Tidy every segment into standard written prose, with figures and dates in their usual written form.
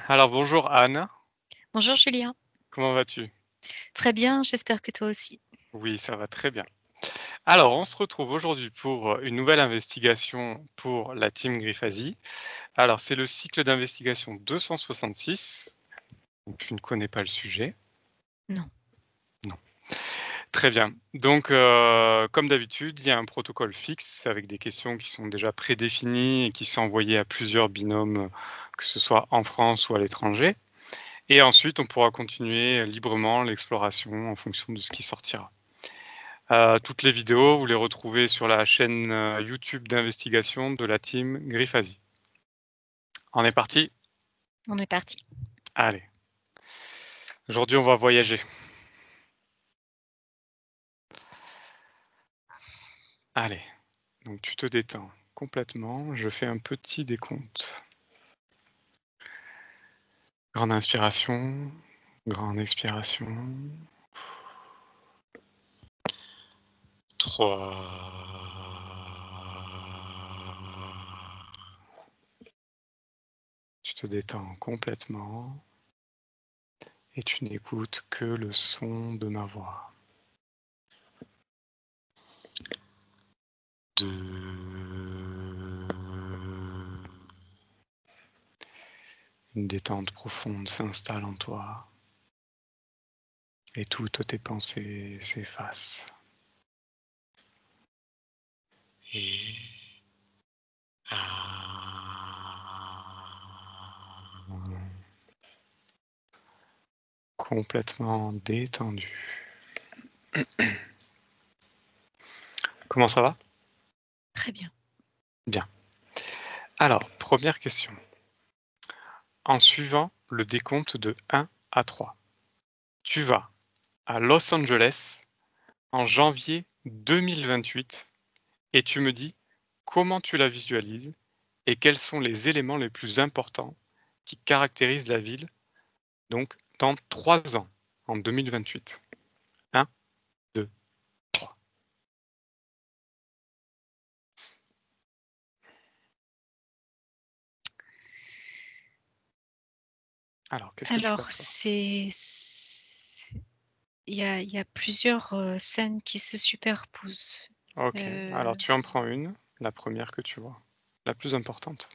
Alors bonjour Anne, Bonjour Julien. comment vas-tu? Très bien, j'espère que toi aussi. Oui, ça va très bien. Alors on se retrouve aujourd'hui pour, une nouvelle investigation pour la team Griffasie. Alors c'est le cycle d'investigation 266, donc tu ne connais pas le sujet? Non. Non. Très bien. Donc, comme d'habitude, il y a un protocole fixe avec des questions qui sont déjà prédéfinies et qui sont envoyées à plusieurs binômes, que ce soit en France ou à l'étranger. Et ensuite, on pourra continuer librement l'exploration en fonction de ce qui sortira. Toutes les vidéos, vous les retrouvez sur la chaîne, YouTube d'investigation de la team Griffasie. On est parti? On est parti. Allez. Aujourd'hui, on va voyager. Allez, donc tu te détends complètement. Je fais un petit décompte. Grande inspiration, grande expiration. 3. Tu te détends complètement et tu n'écoutes que le son de ma voix. 2. Une détente profonde s'installe en toi et toutes tes pensées s'effacent. Et complètement détendu. Comment ça va? Très bien. Bien. Alors, première question. En suivant le décompte de 1 à 3, tu vas à Los Angeles en janvier 2028 et tu me dis comment tu la visualises et quels sont les éléments les plus importants qui caractérisent la ville, donc dans 3 ans, en 2028. 1, 2, 3. Alors, qu'est-ce que tu Alors, perçois? il y a plusieurs scènes qui se superposent. OK, Euh, alors tu en prends une, la première que tu vois, la plus importante.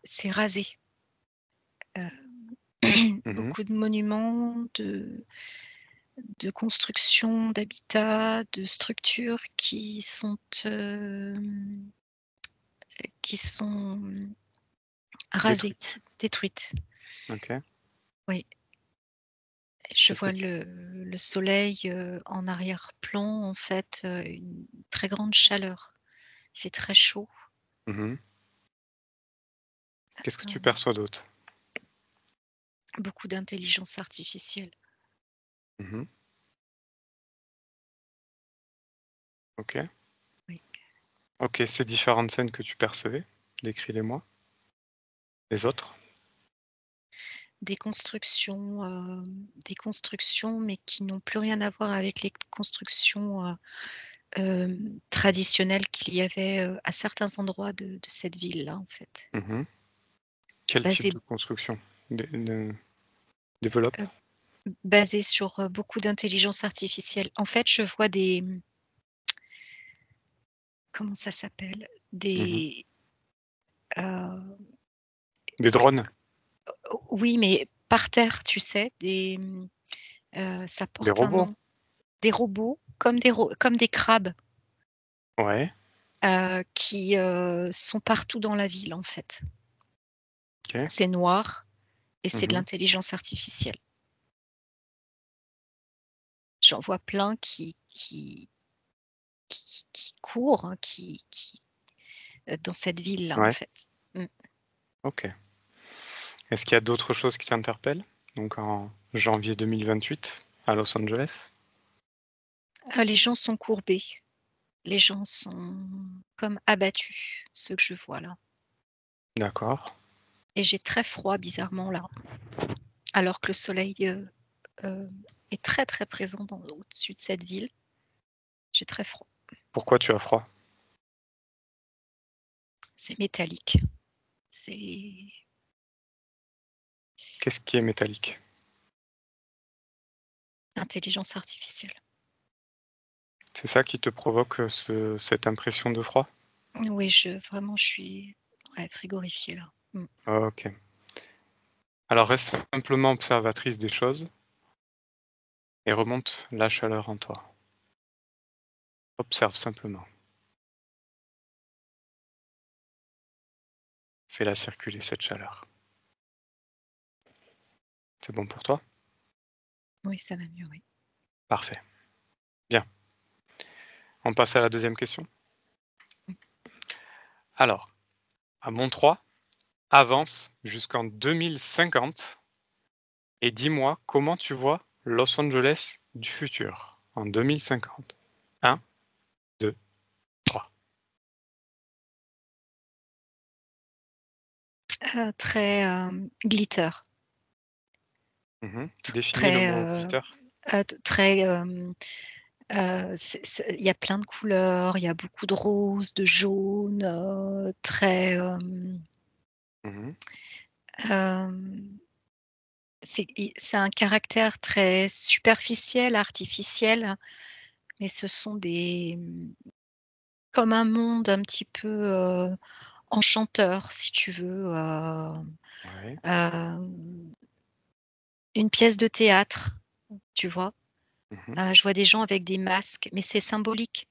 c'est rasé. Euh, Mmh. Beaucoup de monuments, de constructions, d'habitats, de structures qui sont rasées, Détruite. détruites. OK. Oui. Je Qu'est-ce que vois tu le soleil, en arrière-plan, en fait, une très grande chaleur. Il fait très chaud. Mmh. Qu'est-ce que tu Hem, perçois d'autre? Beaucoup d'intelligence artificielle. Mmh. OK. Oui. OK, ces différentes scènes que tu percevais, décris-les-moi. Les autres? Des constructions, mais qui n'ont plus rien à voir avec les constructions, traditionnelles qu'il y avait, à certains endroits de cette ville-là, en fait. Mmh. Quel type Basées de construction? Développe? heu, basées sur, beaucoup d'intelligence artificielle. En fait, je vois comment ça s'appelle? Mmh. Des, heu Des drones? Oui, mais par terre, tu sais, ça Des porte un robots? nom. Des robots comme des crabes, Ouais, qui, sont partout dans la ville, en fait. OK. C'est noir et c'est de Mmh. l'intelligence artificielle. J'en vois plein qui courent, hein, dans cette ville-là, en Ouais, fait. Mmh. OK. Est-ce qu'il y a d'autres choses qui t'interpellent? Donc en janvier 2028 à Los Angeles? Les gens sont courbés, les gens sont comme abattus, ceux que je vois là, D'accord. et j'ai très froid bizarrement là, alors que le soleil, heu, est très, très présent au-dessus de cette ville. J'ai très froid. Pourquoi tu as froid? C'est métallique, C'est Qu'est-ce qui est métallique? intelligence artificielle. C'est ça qui te provoque, cette impression de froid? Oui, vraiment, je suis, ouais, frigorifiée là. OK. Alors reste simplement observatrice des choses et remonte la chaleur en toi. Observe simplement. Fais-la circuler cette chaleur. C'est bon pour toi? Oui, ça va mieux, oui. Parfait. Bien. On passe à la deuxième question? Mmh. Alors, à mon 3, avance jusqu'en 2050 et dis-moi comment tu vois Los Angeles du futur en 2050. 1, 2, 3. Très, glitter, Définis le très, mot glitter. très, il y a plein de couleurs, il y a beaucoup de rose, de jaune, très, Mmh. hem, c'est un caractère très superficiel, artificiel, mais ce sont comme un monde un petit peu, enchanteur si tu veux, Ouais. hem, une pièce de théâtre, tu vois? Mmh. Je vois des gens avec des masques, mais c'est symbolique.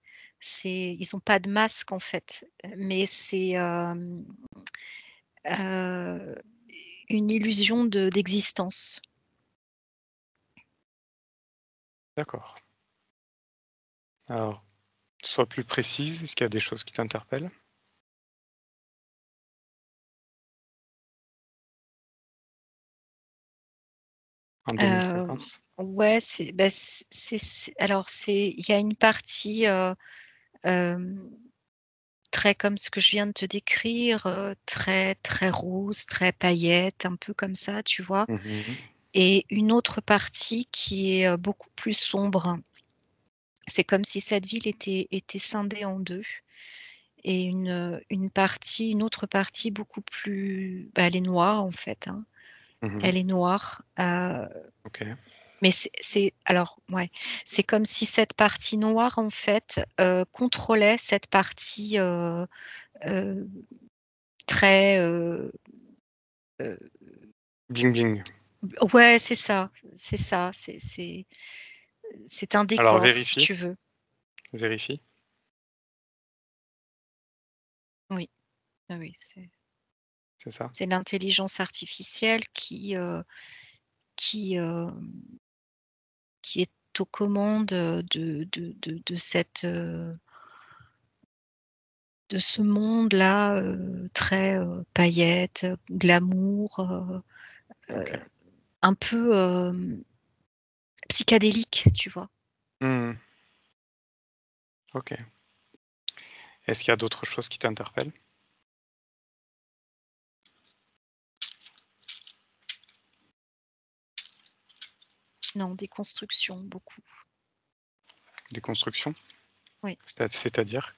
Ils ont pas de masque en fait, mais c'est, heu, une illusion d'existence. D'accord. Alors, sois plus précise, est-ce qu'il y a des choses qui t'interpellent? En Heu, 2050? ouais, il y a une partie, hem, très comme ce que je viens de te décrire, très, très rose, très paillettes, un peu comme ça, tu vois? Mmh. Et une autre partie qui est, beaucoup plus sombre. C'est comme si cette ville était scindée en 2 et une autre partie beaucoup plus, bah, elle est noire en fait, hein. Mmh. Elle est noire, OK, mais c'est alors ouais, c'est comme si cette partie noire en fait, contrôlait cette partie, heu, très, heu, bling bling. ouais, c'est ça, c'est ça, c'est un Alors décor si vérifie, tu veux. vérifie. Oui, oui, oui, C'est ça? c'est l'intelligence artificielle qui, qui est aux commandes, de ce monde-là, très, paillettes, glamour, OK. un peu, psychédélique, tu vois? Mmh. OK. Est-ce qu'il y a d'autres choses qui t'interpellent? Non, des constructions, beaucoup. Des constructions? Oui, C'est-à-dire?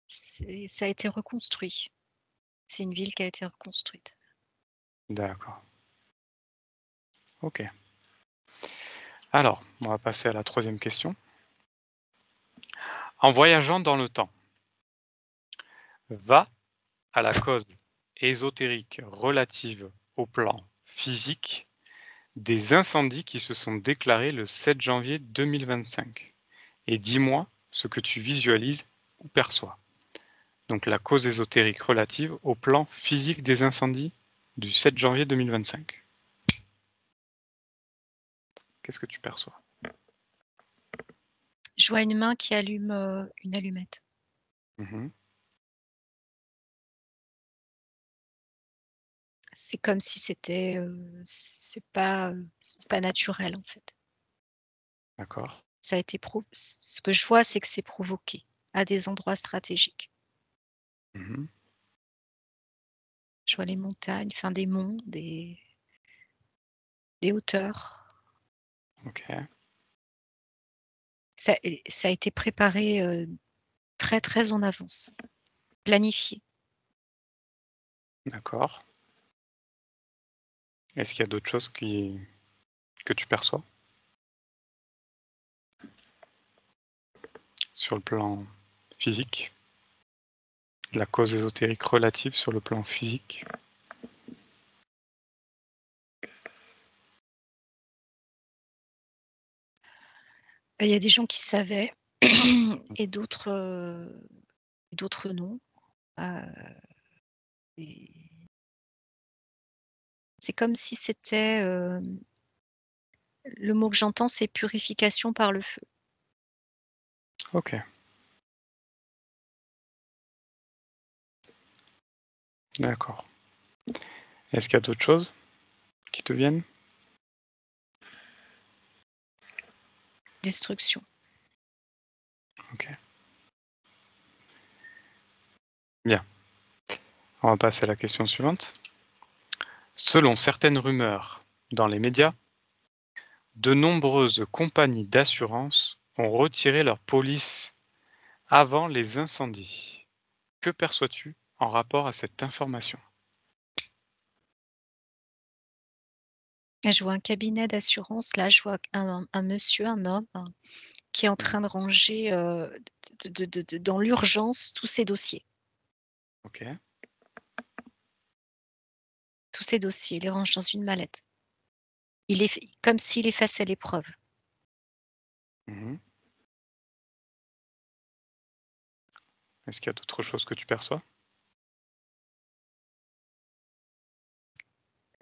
ça a été reconstruit. C'est une ville qui a été reconstruite. D'accord. OK. Alors, on va passer à la troisième question. En voyageant dans le temps, va à la cause ésotérique relative au plan physique des incendies qui se sont déclarés le 7 janvier 2025 et dis-moi ce que tu visualises ou perçois. Donc la cause ésotérique relative au plan physique des incendies du 7 janvier 2025. Qu'est-ce que tu perçois? Je vois une main qui allume, une allumette. Mmh. C'est comme si c'était, c'est pas naturel, en fait. D'accord. Ça a été ce que je vois, c'est que c'est provoqué à des endroits stratégiques. Mmh. Je vois les montagnes, enfin des monts, des hauteurs. OK. Ça a été préparé, très, très en avance. planifié. D'accord. Est-ce qu'il y a d'autres choses que tu perçois? Sur le plan physique? La cause ésotérique relative sur le plan physique? Il y a des gens qui savaient et d'autres non. Heu et c'est comme si c'était, le mot que j'entends, c'est purification par le feu. OK, d'accord. Est-ce qu'il y a d'autres choses qui te viennent? Destruction. OK, bien. On va passer à la question suivante. Selon certaines rumeurs dans les médias, de nombreuses compagnies d'assurance ont retiré leur police avant les incendies. Que perçois-tu en rapport à cette information? Là, je vois un cabinet d'assurance, là, je vois un monsieur, un homme, hein, qui est en Mmh. train de ranger, dans l'urgence tous ses dossiers. OK. Tous ses dossiers, il les range dans une mallette. Il est comme s'il effaçait les preuves. Mmh. Est-ce qu'il y a d'autres choses que tu perçois?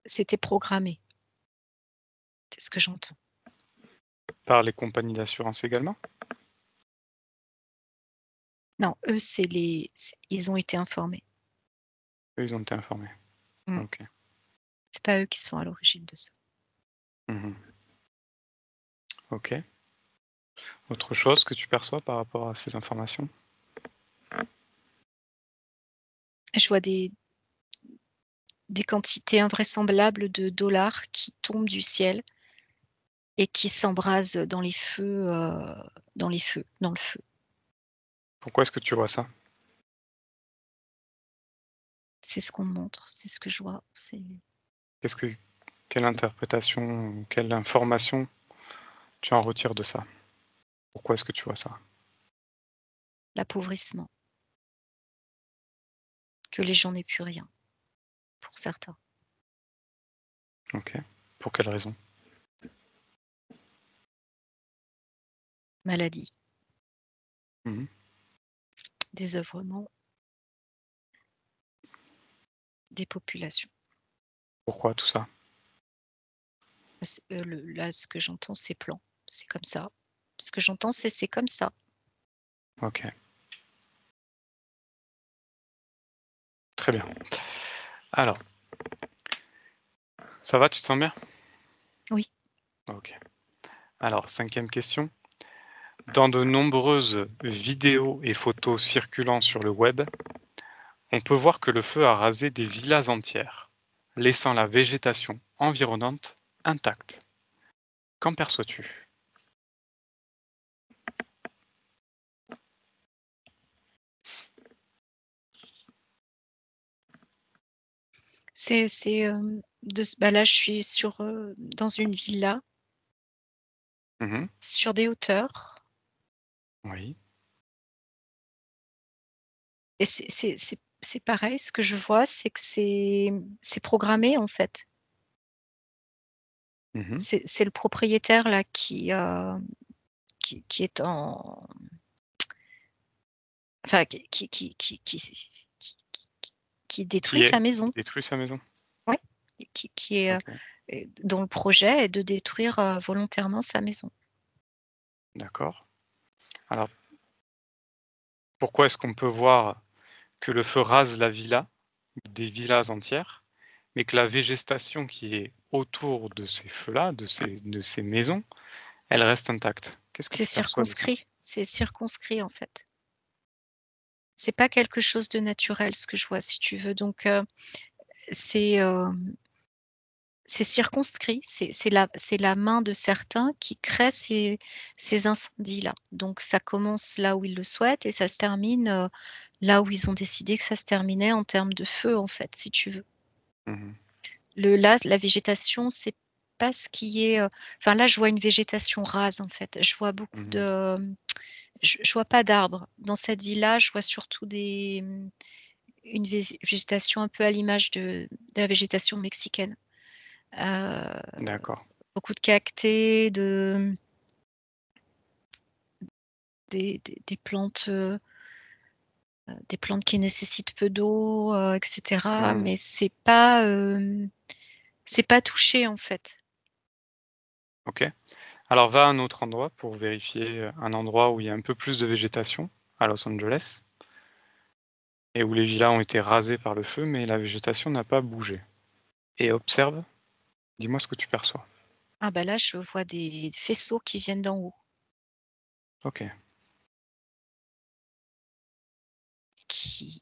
C'était programmé, c'est ce que j'entends. Par les compagnies d'assurance également? Non, eux, ils ont été informés. Eux, ils ont été informés. Mmh. OK. C'est pas eux qui sont à l'origine de ça. Mmh. OK. Autre chose que tu perçois par rapport à ces informations? Je vois des quantités invraisemblables de dollars qui tombent du ciel et qui s'embrasent dans le feu. Pourquoi est-ce que tu vois ça? C'est ce qu'on me montre, c'est ce que je vois, c'est Qu'est-ce que quelle interprétation, quelle information tu en retires de ça? Pourquoi est-ce que tu vois ça? l'appauvrissement, que les gens n'aient plus rien, pour certains. OK. Pour quelle raison? Maladie, Mmh. désœuvrement des populations. Pourquoi tout ça? Là, ce que j'entends, c'est plan, c'est comme ça. Ce que j'entends, c'est comme ça. OK, très bien. Alors, ça va, tu te sens bien? Oui, OK. Alors, cinquième question. Dans de nombreuses vidéos et photos circulant sur le web, on peut voir que le feu a rasé des villas entières, laissant la végétation environnante intacte. Qu'en perçois-tu? là, je suis dans une villa, Mmh. sur des hauteurs Oui. et c'est pareil, ce que je vois, c'est que c'est programmé, en fait. Mmh. C'est le propriétaire là qui est en enfin qui détruit sa Qui maison. détruit sa maison? Oui, qui est, OK, dont le projet est de détruire, volontairement sa maison. d'accord. Alors, pourquoi est-ce qu'on peut voir que le feu rase la villa, des villas entières, mais que la végétation qui est autour de ces feux-là, de ces maisons, elle reste intacte? Qu'est-ce que tu perçois de ça? C'est circonscrit, en fait. C'est pas quelque chose de naturel ce que je vois, si tu veux, donc c'est, c'est circonscrit, c'est la main de certains qui crée ces incendies-là. Donc ça commence là où ils le souhaitent et ça se termine, là où ils ont décidé que ça se terminait en termes de feu, en fait, si tu veux. Mmh. Là, la végétation, c'est pas ce qui est, enfin, là, je vois une végétation rase, en fait. Je vois beaucoup Mmh. de, je vois pas d'arbres. Dans cette ville-là, je vois surtout une végétation un peu à l'image de la végétation mexicaine. Heu, D'accord. Beaucoup de cactés, des plantes, des plantes qui nécessitent peu d'eau, et cetera, Mmh. mais c'est pas touché, en fait. OK. Alors va à un autre endroit pour vérifier, un endroit où il y a un peu plus de végétation, à Los Angeles et où les villas ont été rasées par le feu, mais la végétation n'a pas bougé et observe, dis-moi ce que tu perçois. Ah bah, là, je vois des faisceaux qui viennent d'en haut, OK. qui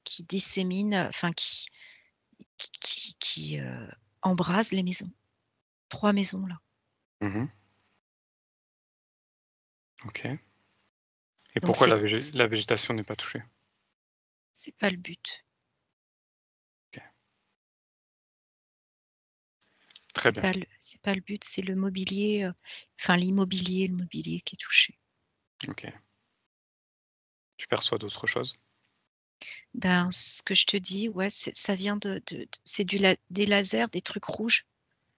qui disséminent, enfin qui embrasent les maisons. 3 maisons, là. Mmh. OK et Donc pourquoi la végétation n'est pas touchée? c'est pas le but. OK, très bien. C'est pas le but, c'est le mobilier, enfin le mobilier qui est touché. OK. Tu perçois d'autres choses? Ben, ce que je te dis, ouais, ça vient c'est des lasers, des trucs rouges.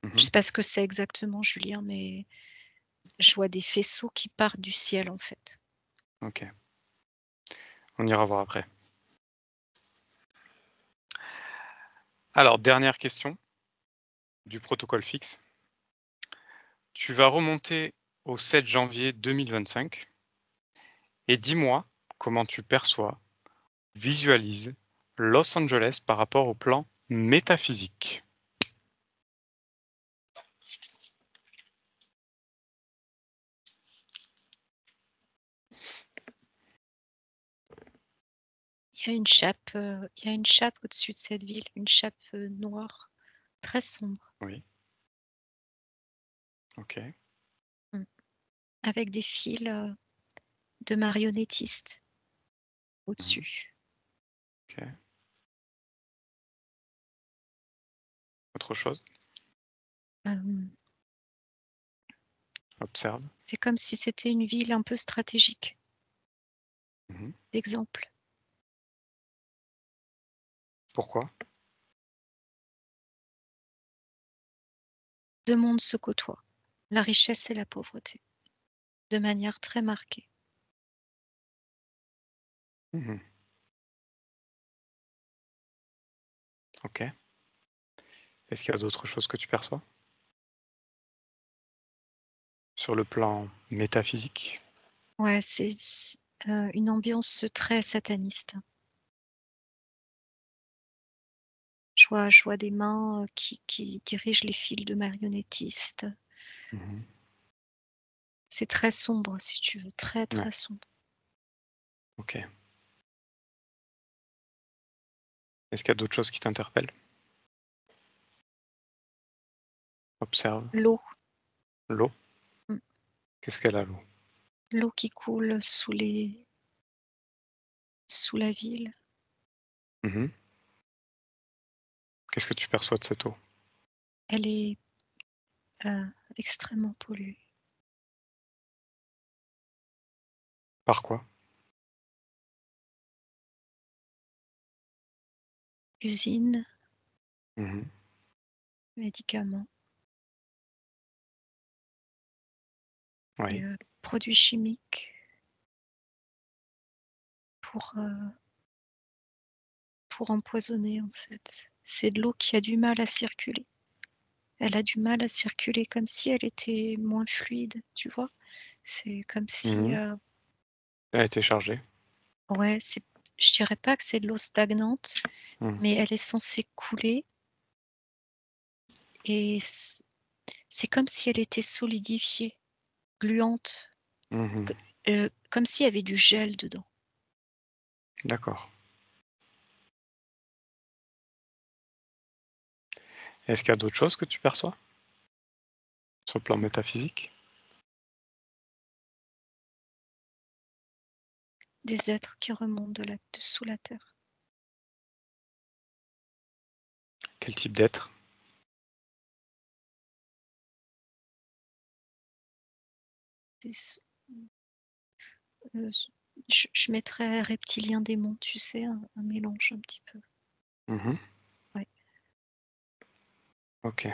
Je Mmh. sais pas ce que c'est exactement, Julien, mais je vois des faisceaux qui partent du ciel, en fait. OK, on ira voir après. Alors dernière question du protocole fixe. Tu vas remonter au 7 janvier 2025 et dis-moi comment tu perçois, visualises Los Angeles par rapport au plan métaphysique. Il y a une chape au-dessus de cette ville, une chape, noire, très sombre, Oui, OK. mmh, avec des fils, de marionnettistes Mmh. au-dessus. OK. Autre chose? Hem, Observe. c'est comme si c'était une ville un peu stratégique, Mmh. d'exemple. Pourquoi? 2 mondes se côtoient, la richesse et la pauvreté, de manière très marquée. Mmh. OK. Est-ce qu'il y a d'autres choses que tu perçois? Sur le plan métaphysique? Ouais, une ambiance très sataniste. Je vois des mains, qui dirigent les fils de marionnettistes. Mmh. C'est très sombre, si tu veux, très, Ouais, très sombre. OK. Est-ce qu'il y a d'autres choses qui t'interpellent? Observe. L'eau, L'eau? mmh, Qu'est-ce qu'elle a l'eau? l'eau qui coule sous la ville. Mmh. Qu'est-ce que tu perçois de cette eau? Elle est, extrêmement polluée. Par quoi? Usines, Mmh. médicaments et Oui. produits chimiques pour, pour empoisonner, en fait. C'est de l'eau qui a du mal à circuler. Elle a du mal à circuler comme si elle était moins fluide, tu vois? C'est comme si, Mmh. Elle a été chargée. ouais, je dirais pas que c'est de l'eau stagnante, Mmh. mais elle est censée couler et c'est comme si elle était solidifiée, gluante, Mmh. que comme s'il y avait du gel dedans. D'accord. Est-ce qu'il y a d'autres choses que tu perçois? Sur le plan métaphysique? des êtres qui remontent de sous la terre. Quel type d'être? Je mettrais reptilien démon, tu sais, un mélange un petit peu. Mmh. Ouais. OK.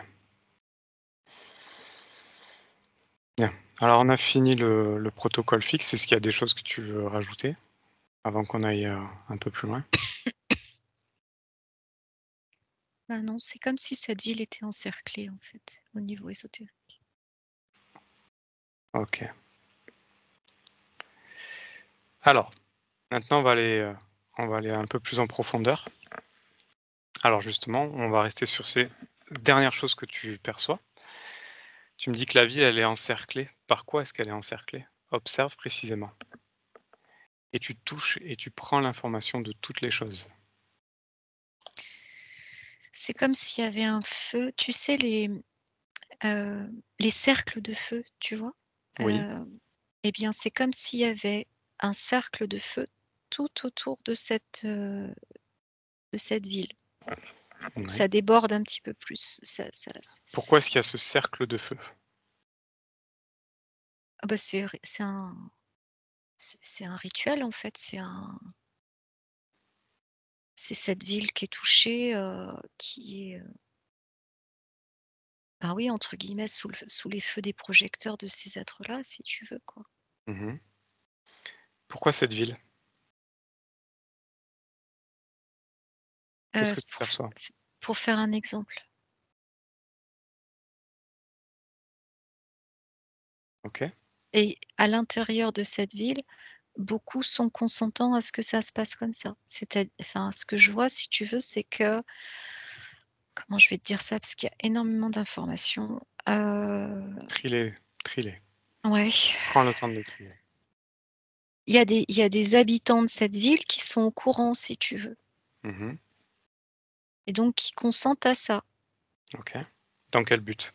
Bien. Alors on a fini le protocole fixe. Est-ce qu'il y a des choses que tu veux rajouter avant qu'on aille, un peu plus loin? Bah non, c'est comme si cette ville était encerclée en fait, au niveau ésotérique. OK. Alors, maintenant on va aller un peu plus en profondeur. Alors justement, on va rester sur ces dernières choses que tu perçois. Tu me dis que la ville, elle est encerclée. Par quoi est-ce qu'elle est encerclée? Observe précisément. Et tu touches et tu prends l'information de toutes les choses. C'est comme s'il y avait un feu, tu sais les cercles de feu, tu vois? Oui, Eh bien, c'est comme s'il y avait un cercle de feu tout autour de cette ville. oui. Ça déborde un petit peu plus. Pourquoi est-ce qu'il y a ce cercle de feu? Ah bah, c'est un rituel en fait, c'est cette ville qui est touchée, qui est, bah, oui, entre guillemets, «sous les feux des projecteurs» de ces êtres-là, si tu veux, quoi. Mmh. Pourquoi cette ville? Qu'est-ce que tu Pour f perçois? f pour faire un exemple, OK. et à l'intérieur de cette ville, beaucoup sont consentants à ce que ça se passe comme ça. Enfin, ce que je vois, si tu veux, c'est que comment je vais te dire ça? Parce qu'il y a énormément d'informations. Trie-les, trie-les. Ouais, Prends le temps de les trier. il y a des habitants de cette ville qui sont au courant, si tu veux, Mmh. et donc qui consentent à ça. OK. Dans quel but?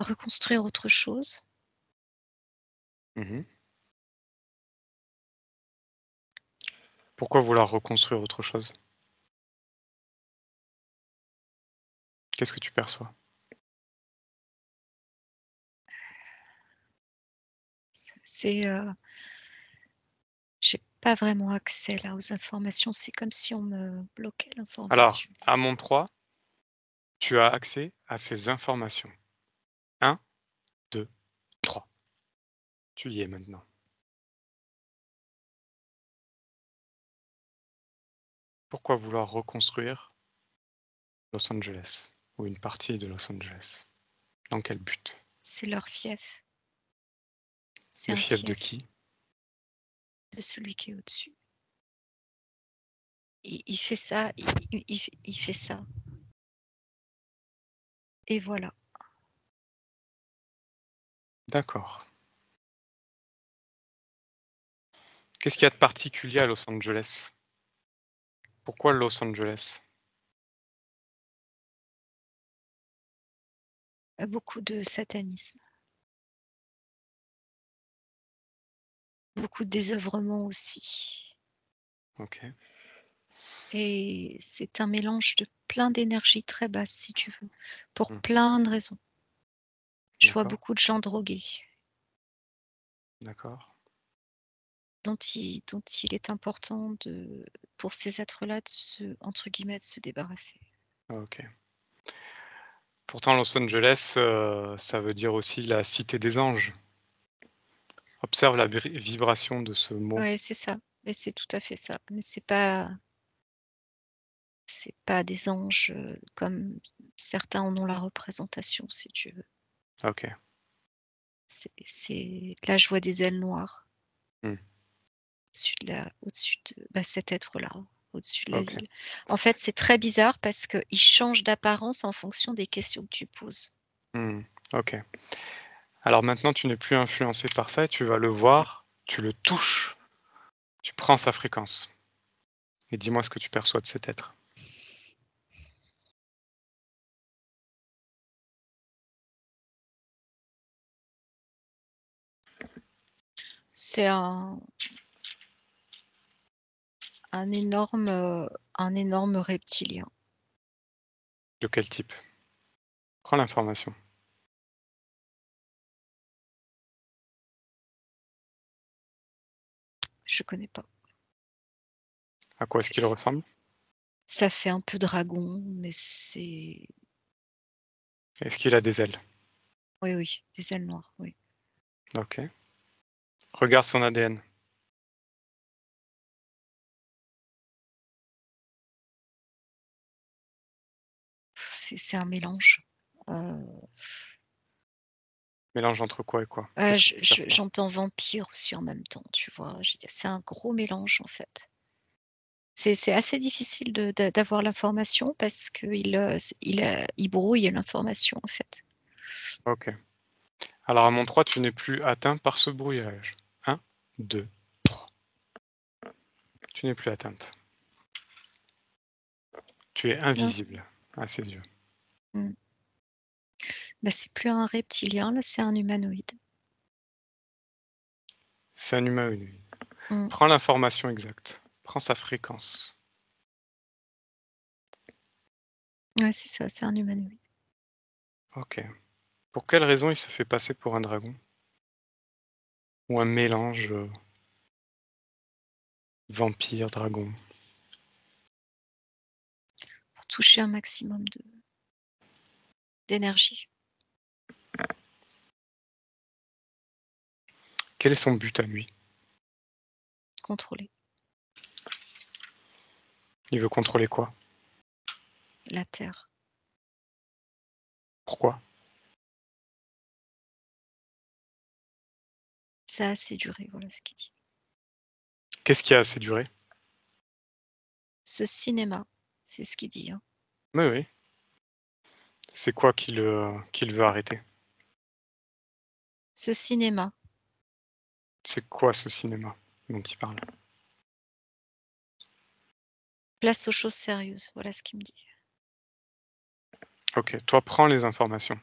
Reconstruire autre chose. Mmh. Pourquoi vouloir reconstruire autre chose? Qu'est-ce que tu perçois? C'est, j'ai pas vraiment accès là aux informations. C'est comme si on me bloquait Alors, l'information. à mon 3, tu as accès à ces informations. 1, 2, 3. Tu y es maintenant. Pourquoi vouloir reconstruire Los Angeles ou une partie de Los Angeles? Dans quel but? C'est leur fief. C'est Le un fief de fief qui? de celui qui est au-dessus. Il fait ça, il fait ça, et voilà. D'accord. Qu'est-ce qu'il y a de particulier à Los Angeles? Pourquoi Los Angeles? Beaucoup de satanisme, beaucoup de désœuvrement aussi, OK. et c'est un mélange de plein d'énergies très basses, si tu veux, pour Mmh. plein de raisons. Je vois D'accord, beaucoup de gens drogués d'accord. dont il est important pour ces êtres-là de entre guillemets, «de se débarrasser». OK. Pourtant Los Angeles, ça veut dire aussi la cité des anges. Observe la vibration de ce mot. Ouais, c'est ça, mais c'est tout à fait ça, mais c'est pas des anges, comme certains en ont la représentation, si tu veux. OK. C'est là, je vois des ailes noires Mmh. au-dessus de, bah, cet être-là, au-dessus de la OK. ville. En fait, c'est très bizarre parce qu'il change d'apparence en fonction des questions que tu poses. Mmh. OK. Alors maintenant, tu n'es plus influencé par ça et tu vas le voir, tu le touches, tu prends sa fréquence et dis-moi ce que tu perçois de cet être. C'est un énorme reptilien. De quel type? Prends l'information. Je connais pas. À quoi est-ce C'est qu'il ressemble? Ça fait un peu dragon, mais c'est Est-ce qu'il a des ailes? oui, oui, des ailes noires, oui. OK. Regarde son ADN. C'est un mélange. Heu, Mélange entre quoi et quoi? Qu'est-ce que tu perçois? j'entends vampire aussi en même temps, tu vois? C'est un gros mélange, en fait. C'est assez difficile d'avoir l'information parce il brouille l'information, en fait. OK. Alors à mon 3, tu n'es plus atteint par ce brouillage. 1, 2, 3. Tu n'es plus atteinte. Tu es Ah, invisible à ses yeux. mmh. Bah, c'est plus un reptilien, là, c'est un humanoïde. C'est un humanoïde. Mmh. Prends l'information exacte. Prends sa fréquence. Ouais, c'est ça, c'est un humanoïde. OK. Pour quelle raison il se fait passer pour un dragon? Ou un mélange, vampire, dragon? Pour toucher un maximum d'énergie, Quel est son but à lui? contrôler Il veut contrôler quoi? la terre. Pourquoi? Ça a assez duré, voilà ce qu'il dit. Qu'est-ce qui a assez duré? Ce cinéma, c'est ce qu'il dit, hein. Oui, oui. C'est quoi qu'il veut arrêter? Ce cinéma, C'est quoi ce cinéma dont il parle? place aux choses sérieuses, voilà ce qu'il me dit. OK, toi prends les informations.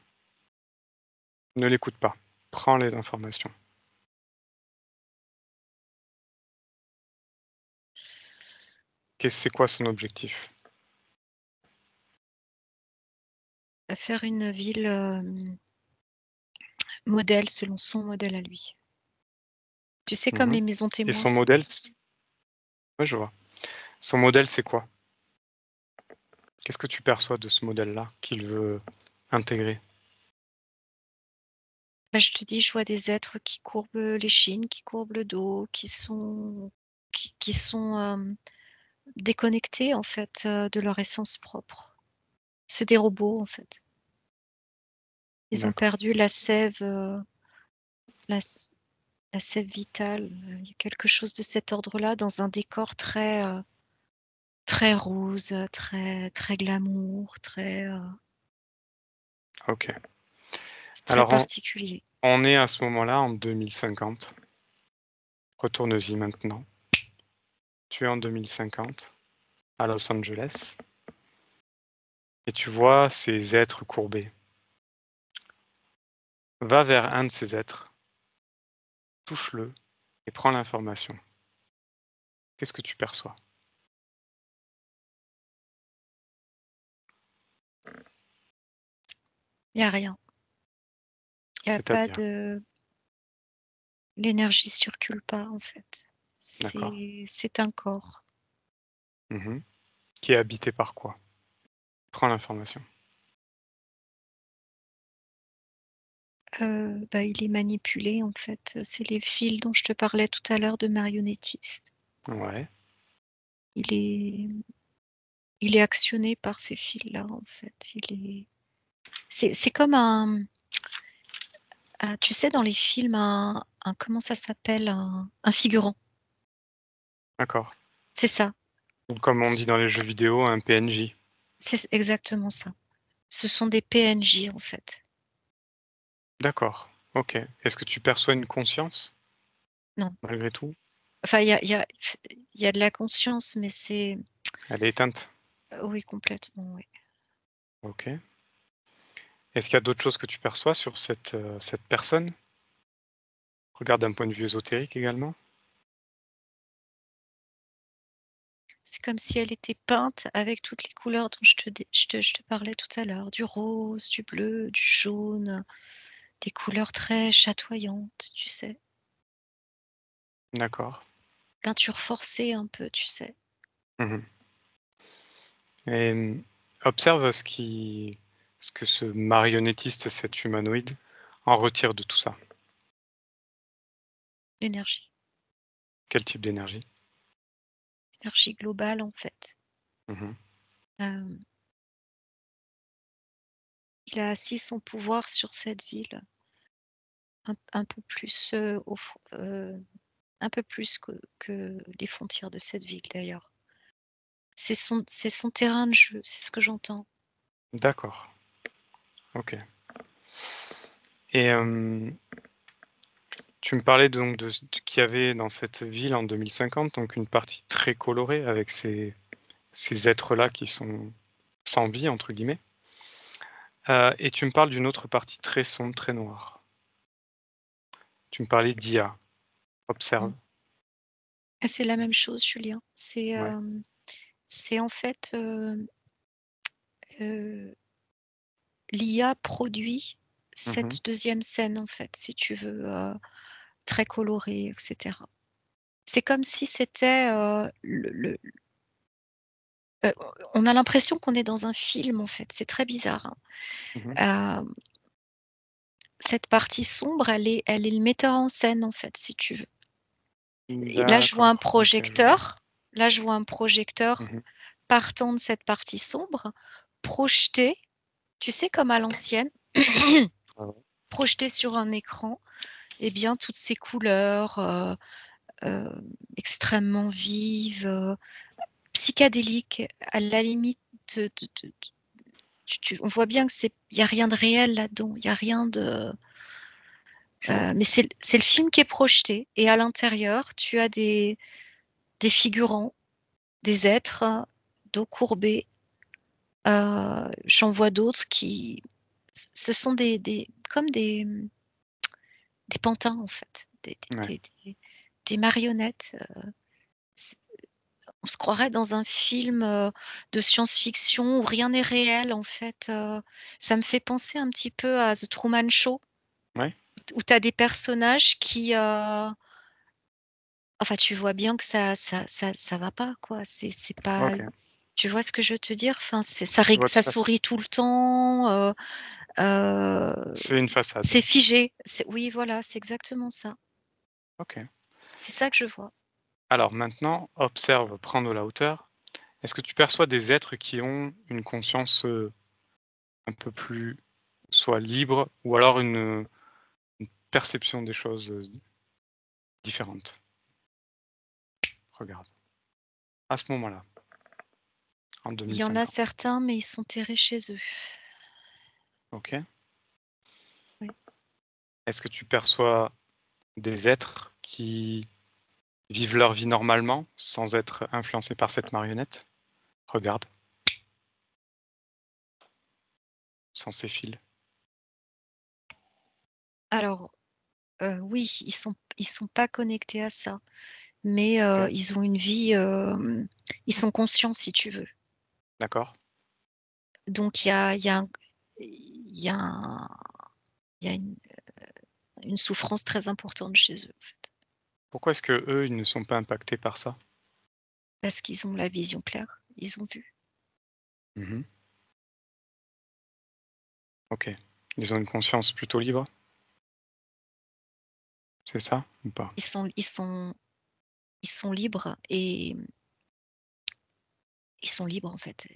Ne l'écoute pas. Prends les informations. C'est quoi son objectif? Faire une ville, modèle selon son modèle à lui. Tu sais comme Mmh. les maisons Et témoins? son modèle ouais, je vois. Son modèle, c'est quoi? Qu'est-ce que tu perçois de ce modèle-là qu'il veut intégrer? Bah, je te dis, je vois des êtres qui courbent, l'échine, qui courbent le dos, qui sont, déconnectés en fait, de leur essence propre. C'est des robots en fait. Ils ont D'accord, perdu la sève, la s la sève vitale, il y a quelque chose de cet ordre-là dans un décor très rose, très très glamour, OK. c'est très Alors particulier. on est à ce moment-là en 2050. Retourne-y maintenant. Tu es en 2050 à Los Angeles et tu vois ces êtres courbés. Va vers un de ces êtres, touche-le et prends l'information. Qu'est-ce que tu perçois? Il y a rien. Il y a pas C'est-à-dire? de L'énergie circule pas en fait. D'accord. C'est un corps. Mmh. Qui est habité par quoi? Prends l'information. Bah, il est manipulé en fait, c'est les fils dont je te parlais tout à l'heure de marionnettiste. Ouais, Il est il est actionné par ces fils-là en fait. C'est comme tu sais dans les films un comment ça s'appelle? Un figurant. d'accord. C'est ça. Donc comme on dit C dans les jeux vidéo, un PNJ. c'est exactement ça. Ce sont des PNJ en fait. D'accord, OK. Est-ce que tu perçois une conscience, Non, malgré tout? enfin il y a de la conscience mais c'est Elle est éteinte? oui complètement, oui. OK. Est-ce qu'il y a d'autres choses que tu perçois sur cette personne? Regarde d'un point de vue ésotérique également. C'est comme si elle était peinte avec toutes les couleurs dont je te parlais tout à l'heure, du rose, du bleu, du jaune, des couleurs très chatoyantes, tu sais? D'accord. Peinture forcée un peu, tu sais? Mmh. Et observe ce que ce marionnettiste, cet humanoïde, en retire de tout ça. L'énergie, Quel type d'énergie? l'énergie globale en fait. Mmh. Hem, il a assis son pouvoir sur cette ville un peu plus, un peu plus que les frontières de cette ville d'ailleurs. C'est son terrain de jeu, c'est ce que j'entends. D'accord, OK. Et tu me parlais donc de ce qu'il y avait dans cette ville en 2050, donc une partie très colorée avec ces êtres-là qui sont «sans vie» entre guillemets, et tu me parles d'une autre partie très sombre, très noire. Tu me parlais d'IA. Mmh. Observe. Et c'est la même chose Julien. Ouais. C'est en fait, l'IA produit Mmh. cette deuxième scène en fait, si tu veux, très colorée et cetera. C'est comme si c'était, heu, on a l'impression qu'on est dans un film en fait, c'est très bizarre, Mmh. hein. Cette partie sombre, elle est le metteur en scène en fait, si tu veux. Et D'accord, OK, je vois. là je vois un projecteur Mmh. partant de cette partie sombre, projeté, tu sais comme à l'ancienne, Ouais, ouais. projeté sur un écran, et bien toutes ces couleurs, heu, extrêmement vives, psychédéliques, à la limite de on voit bien que il y a rien de réel là-dedans, il y a rien de, Je vois. mais c'est le film qui est projeté et à l'intérieur, tu as des figurants, des êtres, dos courbés, j'en vois d'autres qui ce sont des comme des pantins en fait, Ouais, des marionnettes, c on se croirait dans un film, de science-fiction où rien n'est réel en fait, ça me fait penser un petit peu à The Truman Show, ouais, où tu as des personnages qui, enfin tu vois bien que ça va pas quoi, c'est pas, OK. tu vois ce que je veux te dire? Enfin Je vois ça tout à fait. sourit tout le temps, heu, C'est une façade. c'est figé. Oui voilà, c'est exactement ça. OK. C'est ça que je vois. Alors maintenant, observe, prends de la hauteur. Est-ce que tu perçois des êtres qui ont une conscience, un peu plus soit libre ou alors une perception des choses, différente? Regarde. À ce moment-là, en Il y en a 2050. certains, mais ils sont terrés chez eux. OK. Oui. Est-ce que tu perçois des êtres qui vivent leur vie normalement, sans être influencés par cette marionnette? Regarde, sans ces fils. Alors, oui, ils sont pas connectés à ça, mais OK, ils ont une vie, ils sont conscients si tu veux. d'accord. Donc il y a un il y a une souffrance très importante chez eux, en fait, Pourquoi est-ce que eux, ils ne sont pas impactés par ça? parce qu'ils ont la vision claire, ils ont vu. Mmh. OK. Ils ont une conscience plutôt libre, c'est ça ou pas? Ils sont ils sont ils sont libres et ils sont libres, en fait.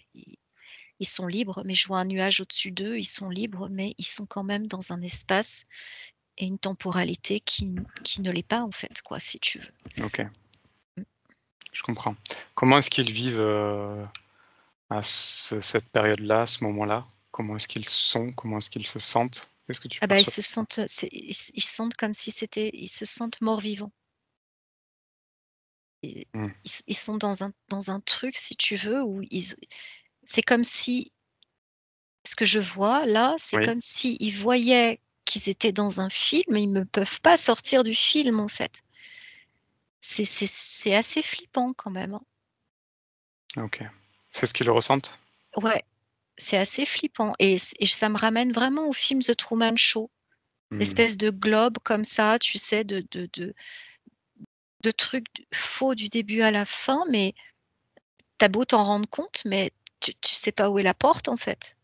Ils sont libres, mais je vois un nuage au-dessus d'eux, ils sont libres, mais ils sont quand même dans un espace et une temporalité qui ne l'est pas, en fait, quoi, si tu veux. OK, Mmh. je comprends. Comment est-ce qu'ils vivent, à cette période-là, à ce moment-là? Comment est-ce qu'ils sont? Comment est-ce qu'ils se sentent? Qu'est-ce que tu Ah bah, perçois de ça? ils se sentent comme si c'était ils se sentent morts-vivants. Et Mmh, ils sont dans un truc, si tu veux, où c'est comme si ce que je vois là, c'est oui, comme s'ils voyaient qu'ils étaient dans un film, ils ne peuvent pas sortir du film, en fait. C'est assez flippant quand même, hein. OK. C'est ce qu'ils ressentent? Ouais, c'est assez flippant et ça me ramène vraiment au film The Truman Show. Mmh. L'espèce de globe comme ça, tu sais, de trucs faux du début à la fin, mais tu as beau t'en rendre compte, mais tu sais pas où est la porte, en fait.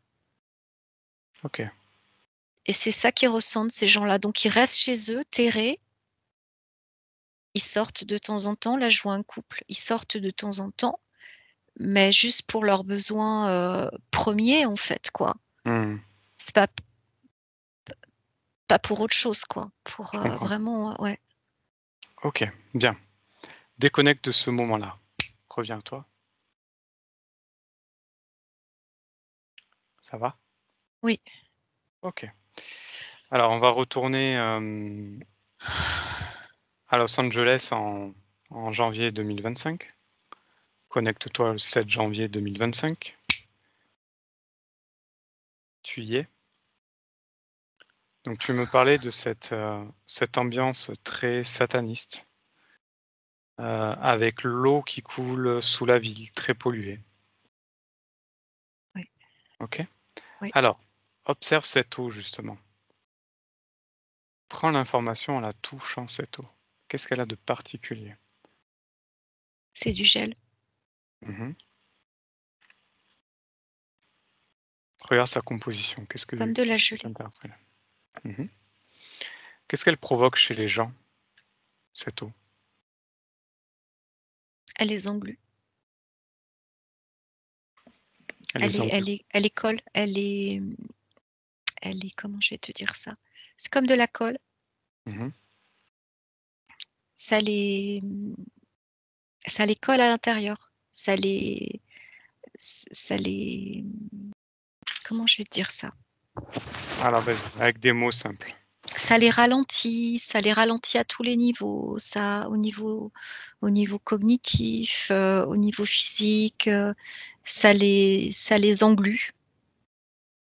OK. Et c'est ça qu'ils ressentent, ces gens-là. Donc ils restent chez eux, terrés. Ils sortent de temps en temps. Là, je vois un couple, ils sortent de temps en temps, mais juste pour leurs besoins, premiers, en fait, quoi. Mmh. C'est pas pour autre chose, quoi. Pour, Je comprends. vraiment, ouais. OK, bien. Déconnecte de ce moment-là. Reviens à toi. Ça va? Oui. OK. Alors on va retourner, à Los Angeles en janvier 2025. Connecte-toi le 7 janvier 2025. Tu y es? Donc tu me parlais de cette ambiance très sataniste, avec l'eau qui coule sous la ville, très polluée. Oui, OK? oui. Alors, observe cette eau justement. Prends l'information en la touchant cette eau. Qu'est-ce qu'elle a de particulier? C'est du gel, Mmh. Regarde sa composition. comme de la Qu'est-ce que tu gelée. interprètes? Mmh. Qu'est-ce qu'elle provoque chez les gens, cette eau? Elle les englue. Elle les englobe. Elle les colle, elle est comment je vais te dire ça? C'est comme de la colle, Mmh. ça les, mmh, ça les colle à l'intérieur. Ça les, comment je vais te dire ça? Alors vas-y, avec des mots simples. Ça les ralentit à tous les niveaux, ça au niveau cognitif, au niveau physique, ça les englue.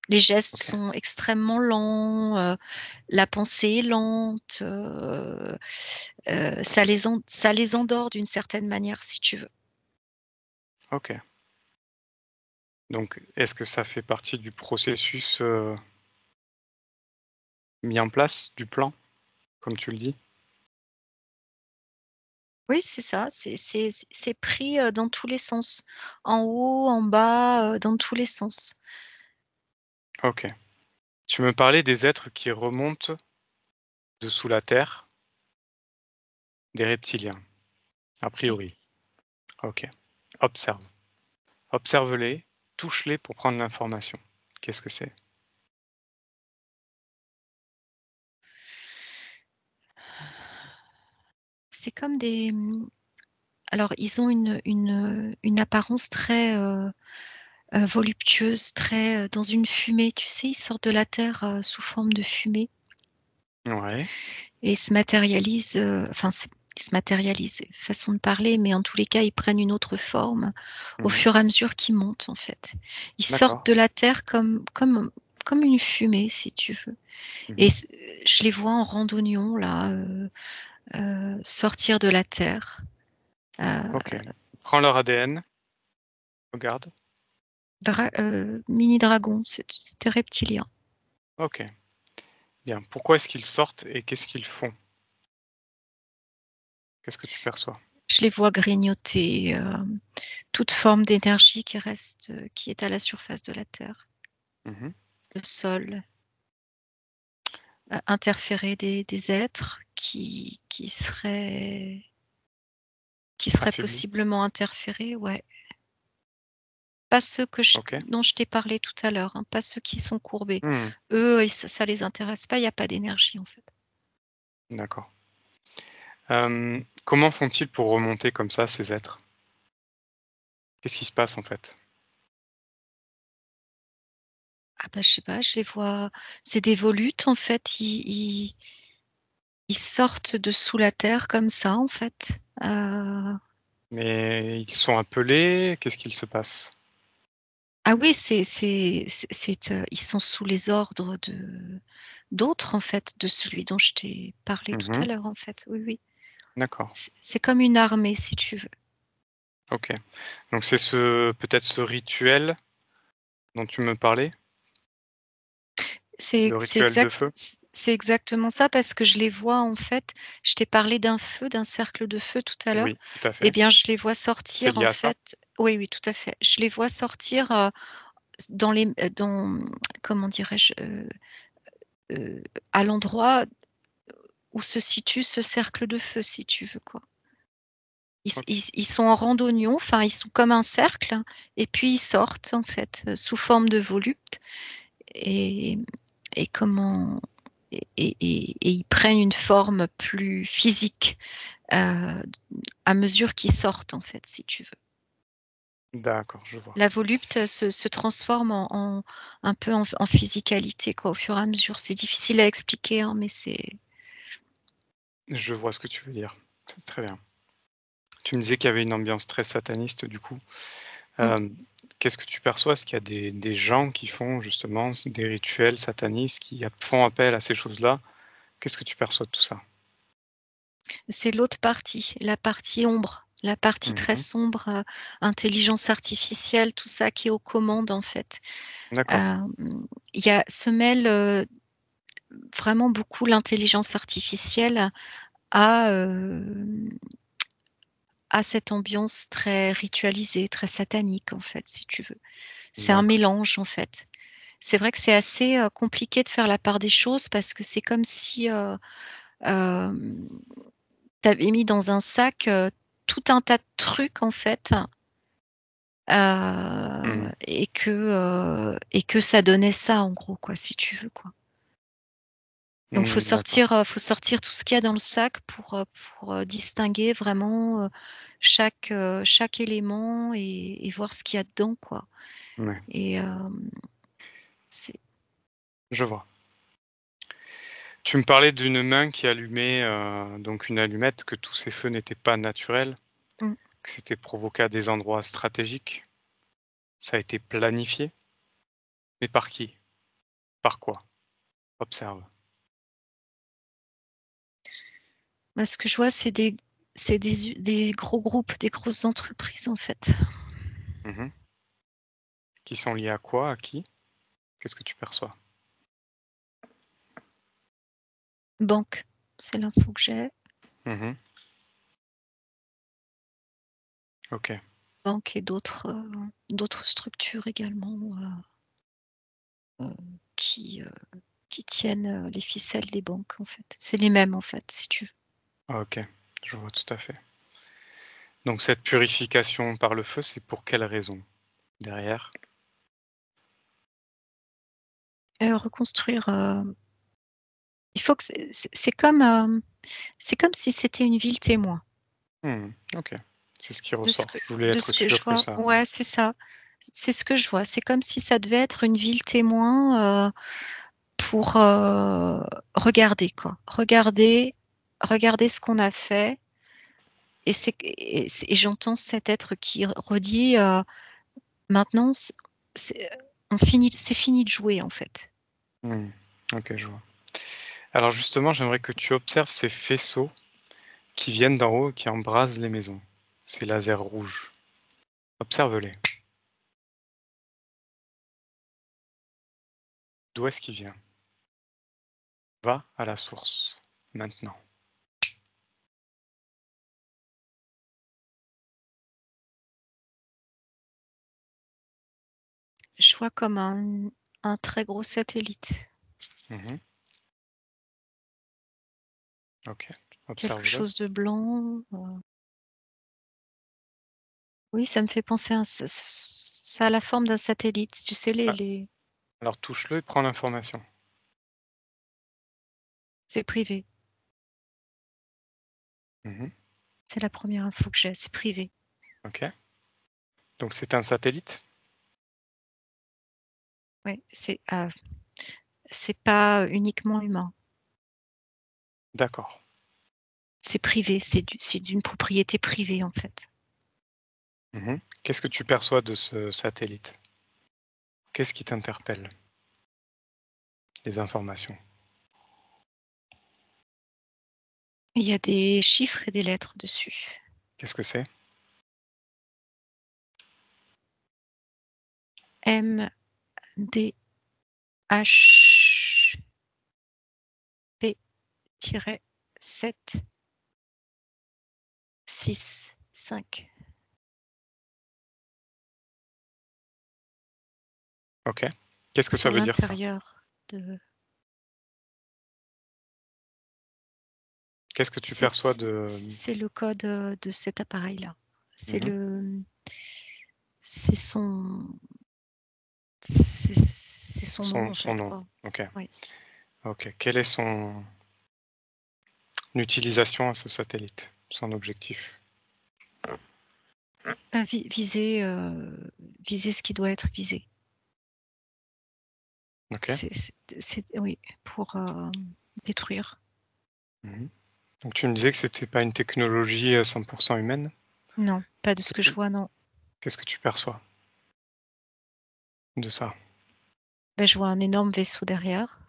Les gestes OK, sont extrêmement lents, la pensée est lente, ça les endort d'une certaine manière, si tu veux. OK. Donc est-ce que ça fait partie du processus, mis en place, du plan, comme tu le dis? Oui, c'est ça, c'est pris, dans tous les sens. En haut, en bas, dans tous les sens. OK. Tu me parlais des êtres qui remontent de sous la terre, des reptiliens, a Oui. priori. OK. Observe. Observe-les, touche-les pour prendre l'information. Qu'est-ce que c'est? C'est comme des, alors ils ont une apparence très, voluptueuse, très, dans une fumée, tu sais? Ils sortent de la terre, sous forme de fumée Ouais. et se matérialisent, enfin ils se matérialisent, façon de parler, mais en tous les cas, ils prennent une autre forme au Mmh. fur et à mesure qu'ils montent, en fait. Ils sortent D'accord. de la terre comme une fumée, si tu veux et Mmh. je les vois en randonnion là, sortir de la terre, heu, OK. Prends leur ADN, regarde. mini dragons, c'est des reptiliens. OK, bien. Pourquoi est-ce qu'ils sortent et qu'est-ce qu'ils font? Qu'est-ce que tu perçois? Je les vois grignoter, toute forme d'énergie qui reste, qui est à la surface de la terre, Mmh. le sol, interférer des êtres qui seraient Affaiblis. possiblement interférés, ouais. Pas ceux que je OK. dont je t'ai parlé tout à l'heure, hein, pas ceux qui sont courbés. Mmh. Eux, ça les intéresse pas, il y a pas d'énergie, en fait. D'accord. Comment font-ils pour remonter comme ça, ces êtres? Qu'est-ce qui se passe, en fait? Ah bah, je sais pas, je les vois c'est des volutes, en fait, ils sortent de sous la terre comme ça, en fait, Mais ils sont appelés? Qu'est-ce qu'il se passe? ah oui, ils sont sous les ordres d'autres, en fait, de celui dont je t'ai parlé tout à Mmh. l'heure, en fait. Oui, oui. D'accord. C'est comme une armée, si tu veux. OK. Donc c'est peut-être ce rituel dont tu me parlais? C'est Le c'est rituel de exact feu? c'est exactement ça parce que je les vois, en fait, je t'ai parlé d'un feu, d'un cercle de feu tout à l'heure. Oui, tout à Eh fait. bien, je les vois C'est sortir, lié en à ça? fait, oui, oui, tout à fait. Je les vois sortir, dans les dans comment dirais-je? À l'endroit où se situe ce cercle de feu, si tu veux, quoi. OK. Ils sont en rang d'oignon, enfin, ils sont comme un cercle et puis ils sortent, en fait, sous forme de volupte et et comment et ils prennent une forme plus physique, à mesure qu'ils sortent, en fait, si tu veux. D'accord, je vois. La volupte se transforme en un peu en physicalité, quoi, au fur et à mesure. C'est difficile à expliquer, hein, mais c'est Je vois ce que tu veux dire. C'est très bien. Tu me disais qu'il y avait une ambiance très sataniste du coup. mmh. Hem, Qu'est-ce que tu perçois? Est-ce qu'il y a des gens qui font justement des rituels satanistes, qui font appel à ces choses-là? Qu'est-ce que tu perçois de tout ça? C'est l'autre partie, la partie ombre, la partie très Mmh. sombre, intelligence artificielle, tout ça qui est aux commandes, en fait. D'accord. Hem, il y a se mêle, vraiment beaucoup l'intelligence artificielle à, à cette ambiance très ritualisée, très satanique, en fait, si tu veux. C'est un D'accord. mélange, en fait. C'est vrai que c'est assez, compliqué de faire la part des choses parce que c'est comme si, hem, tu avais mis dans un sac, tout un tas de trucs, en fait, Mmh. et que ça donnait ça, en gros, quoi, si tu veux, quoi. Donc Mmh, d'accord. faut sortir tout ce qu'il y a dans le sac pour, distinguer vraiment, chaque élément et voir ce qu'il y a dedans, quoi Ouais, et c'est je vois. Tu me parlais d'une main qui allumait, donc une allumette, que tous ces feux n'étaient pas naturels, mmh. que c'était provoqué à des endroits stratégiques. Ça a été planifié? Mais par qui? Par quoi? Observe. Bah, ce que je vois, c'est des gros groupes, des grosses entreprises, en fait. Mmh. Qui sont liés à quoi? À qui? Qu'est-ce que tu perçois? Banque, c'est l'info que j'ai. Mmh. OK. Banque et d'autres structures également, heu, qui, heu, qui tiennent, les ficelles des banques, en fait. C'est les mêmes, en fait, si tu veux. OK, je vois tout à fait. Donc cette purification par le feu, c'est pour quelle raison derrière? Reconstruire, il faut que c'est comme, c'est comme si c'était une ville témoin Mmh, OK. C'est ce qui ressort. Je voulais de être ce que je sûr que vois. ça. Ouais, c'est ça. C'est ce que je vois. C'est comme si ça devait être une ville témoin, pour, regarder quoi. Regarder ce qu'on a fait et j'entends cet être qui redit, «Maintenant c'est c'est fini de jouer en fait». Mmh, OK, je vois. Alors justement, j'aimerais que tu observes ces faisceaux qui viennent d'en haut et qui embrasent les maisons. Ces lasers rouges. Observe-les. D'où est-ce qu'il vient? Va à la source, maintenant. Je vois comme un très gros satellite, Mmh. OK, quelque observe-le. chose de blanc, oui, ça me fait penser à ça a la forme d'un satellite, tu sais Ah, les alors touche-le et prends l'information. c'est privé. Mmh. C'est la première info que j'ai, c'est privé. OK. Donc c'est un satellite? Ouais, c'est pas uniquement humain. D'accord. C'est privé, c'est d'une propriété privée, en fait. Mmh. Qu'est-ce que tu perçois de ce satellite? Qu'est-ce qui t'interpelle? Les informations. Il y a des chiffres et des lettres dessus. Qu'est-ce que c'est? M, D, H, P-7, 6, 5. Ok. Qu'est-ce que ça Sur veut dire ça? l'intérieur de... Qu'est-ce que tu perçois de... C'est le code de cet appareil-là. C'est Mhm. c'est son... C'est son nom, en Son fait, nom. quoi. Ok. Oui. Ok. Quelle est son utilisation à ce satellite? Son objectif? Viser ce qui doit être visé. Ok. Oui, pour détruire. Mhm. Donc tu me disais que c'était pas une technologie 100% humaine. Non, pas de ce que je vois, non. Qu'est-ce que tu perçois de ça? Ben, je vois un énorme vaisseau derrière.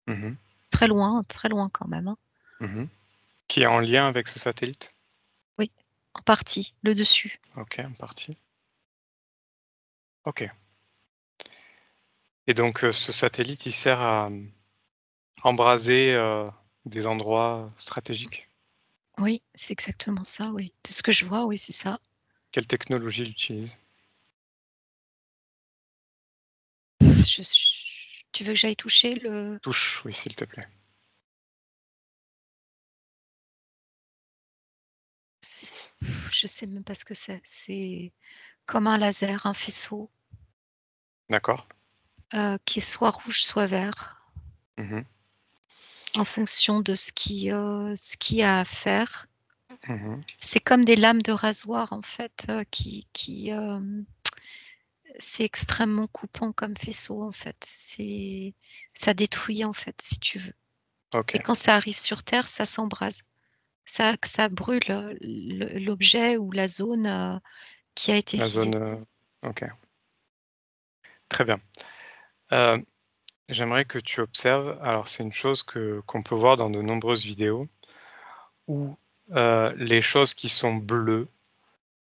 Mhm. Très loin quand même, hein. Mhm. Qui est en lien avec ce satellite? Oui, en partie, le dessus. Ok, en partie. Ok. Et donc ce satellite, il sert à embraser des endroits stratégiques. Oui, c'est exactement ça, oui. De ce que je vois, oui, c'est ça. Quelle technologie il utilise? Tu veux que j'aille toucher le... Touche, oui, s'il te plaît. Je sais même pas ce que c'est. C'est comme un laser, un faisceau, D'accord. qui est soit rouge, soit vert, Mhm. en fonction de ce qu'il y a à faire. Mhm. C'est comme des lames de rasoir, en fait, c'est extrêmement coupant comme faisceau, en fait. Ça détruit, en fait, si tu veux. Ok. Et quand ça arrive sur Terre, ça s'embrase. Ça brûle l'objet ou la zone qui a été La visée. zone. Ok. Très bien. Euh, J'aimerais que tu observes. Alors, c'est une chose qu'on peut voir dans de nombreuses vidéos où les choses qui sont bleues,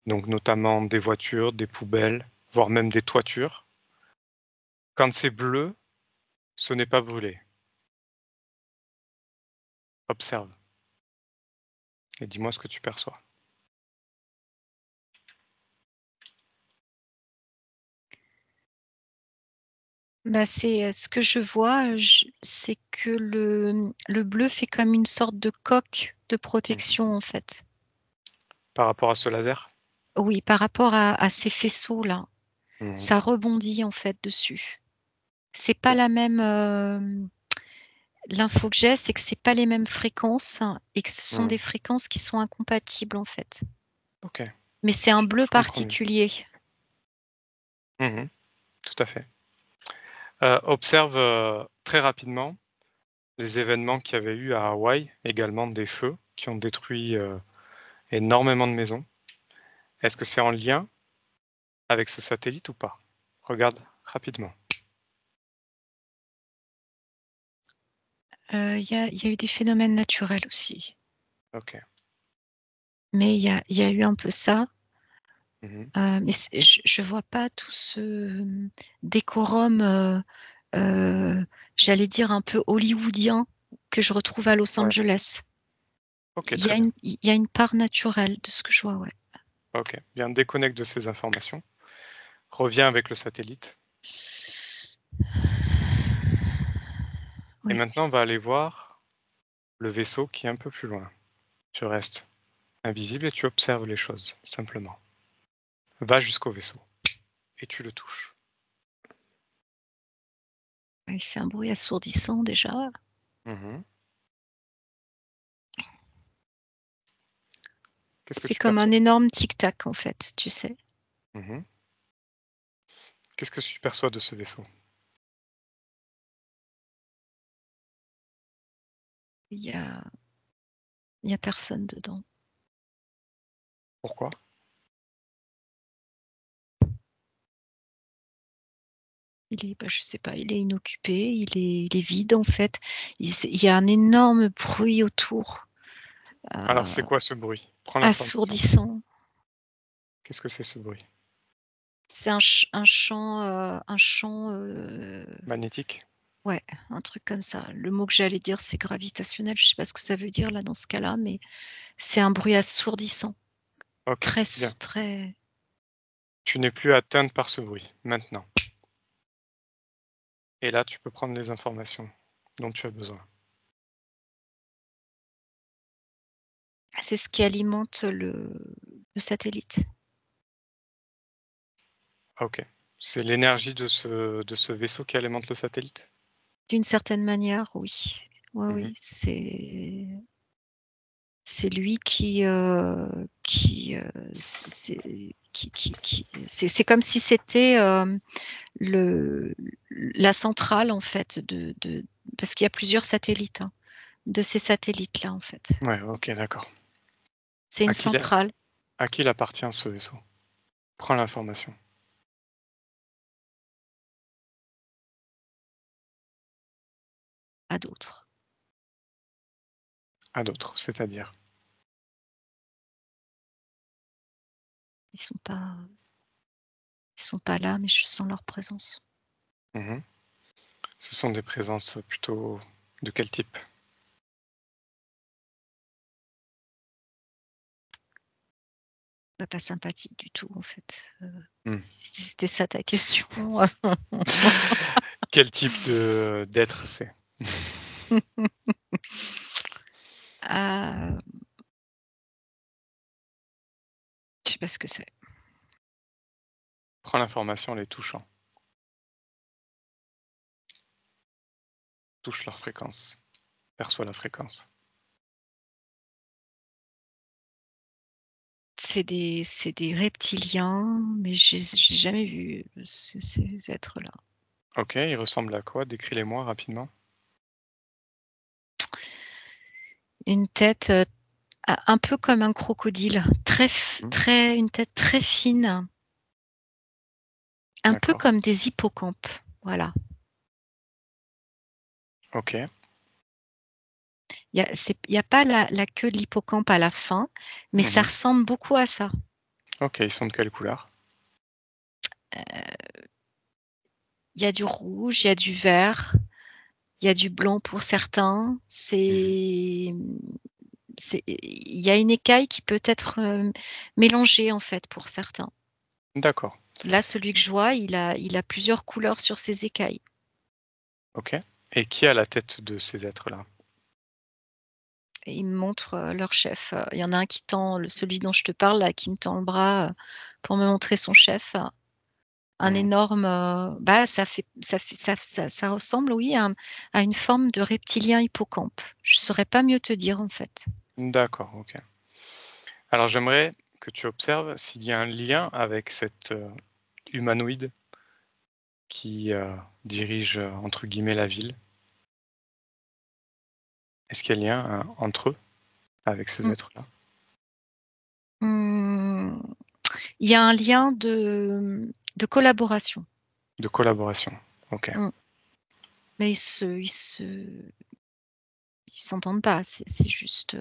donc notamment des voitures, des poubelles, voire même des toitures, quand c'est bleu, ce n'est pas brûlé. Observe et dis-moi ce que tu perçois. Bah, c'est ce que je vois, c'est que le bleu fait comme une sorte de coque de Mhm. protection, en fait. Par rapport à ce laser? Oui, par rapport à ces faisceaux-là, Mhm. ça rebondit en fait dessus. C'est pas la même. L'info que j'ai, c'est que c'est pas les mêmes fréquences et que ce sont des Mhm. fréquences qui sont incompatibles en fait. Ok, Mais c'est un bleu je comprends mieux. particulier. Mhm. Tout à fait. Observe très rapidement les événements qu'il y avait eu à Hawaï, également des feux qui ont détruit énormément de maisons. Est-ce que c'est en lien avec ce satellite ou pas? Regarde rapidement. Il y a eu des phénomènes naturels aussi. Ok. Mais il y a eu un peu ça. Mhm. Mais je vois pas tout ce décorum, j'allais dire un peu hollywoodien que je retrouve à Los Ouais. Angeles. Ok, très bien. Il y a une part naturelle de ce que je vois, ouais. Ok, bien, déconnecte de ces informations. Reviens avec le satellite. Et Oui. maintenant, on va aller voir le vaisseau qui est un peu plus loin. Tu restes invisible et tu observes les choses, simplement. Va jusqu'au vaisseau et tu le touches. Il fait un bruit assourdissant déjà. Mhm. Qu'est-ce que C'est tu comme un perçois? énorme tic-tac en fait, tu sais. Mhm. Qu'est-ce que tu perçois de ce vaisseau? Il y a, il y a personne dedans. Pourquoi? Je sais pas, il est inoccupé, il est vide en fait. Il y a un énorme bruit autour. Alors, c'est quoi ce bruit? Prends l'information. assourdissant. Qu'est-ce que c'est ce bruit? C'est un chant, Magnétique? ouais, un truc comme ça. Le mot que j'allais dire, c'est gravitationnel, je sais pas ce que ça veut dire là, dans ce cas-là, mais c'est un bruit assourdissant, OK, très bien. très Tu n'es plus atteinte par ce bruit, maintenant. Et là, tu peux prendre les informations dont tu as besoin. c'est ce qui alimente le satellite. OK. C'est l'énergie de ce vaisseau qui alimente le satellite? D'une certaine manière, oui. Oui, Mmh. oui, c'est lui c'est comme si c'était, le la centrale en fait de parce qu'il y a plusieurs satellites, hein, de ces satellites-là, en fait. Ouais, OK, d'accord. C'est une centrale À qui il appartient ce vaisseau? Prends l'information. à d'autres. À d'autres, c'est-à-dire? Ils sont pas ils sont pas là, mais je sens leur présence. Mmh. Ce sont des présences plutôt de quel type? Pas sympathique du tout, en fait, Mmh. si c'était ça ta question. Quel type de d'être c'est? Ah, je sais pas ce que c'est. Prends l'information en les touchant. Touche leur fréquence. Perçois la fréquence. C'est des reptiliens, mais j'ai jamais vu ces êtres-là. OK, ils ressemblent à quoi? Décris-les-moi rapidement. Une tête, un peu comme un crocodile, Mmh. une tête très fine, un peu D'accord. comme des hippocampes, voilà. OK. Il y a pas la queue de l'hippocampe à la fin, mais ça Mmh. ressemble beaucoup à ça. OK, ils sont de quelle couleur? Il y a du rouge, il y a du vert, il y a du blanc pour certains. Mmh. Il y a une écaille qui peut être, mélangée en fait pour certains. D'accord. Là, celui que je vois, il a plusieurs couleurs sur ses écailles. OK. Et qui a la tête de ces êtres-là? Et ils me montrent, leur chef. Il y en a un qui tend celui dont je te parle là, qui me tend le bras, pour me montrer son chef. Un Mmh. énorme, bah, ça ressemble, oui, à une forme de reptilien hippocampe. Je saurais pas mieux te dire, en fait. D'accord, OK. Alors j'aimerais que tu observes s'il y a un lien avec cet, humanoïde qui, dirige, entre guillemets «la ville». Est-ce qu'il y a lien, entre eux, avec ces Mmh. êtres-là? Mmh, il y a un lien de collaboration. De collaboration? OK. Mmh, mais ils s'entendent pas, c'est juste,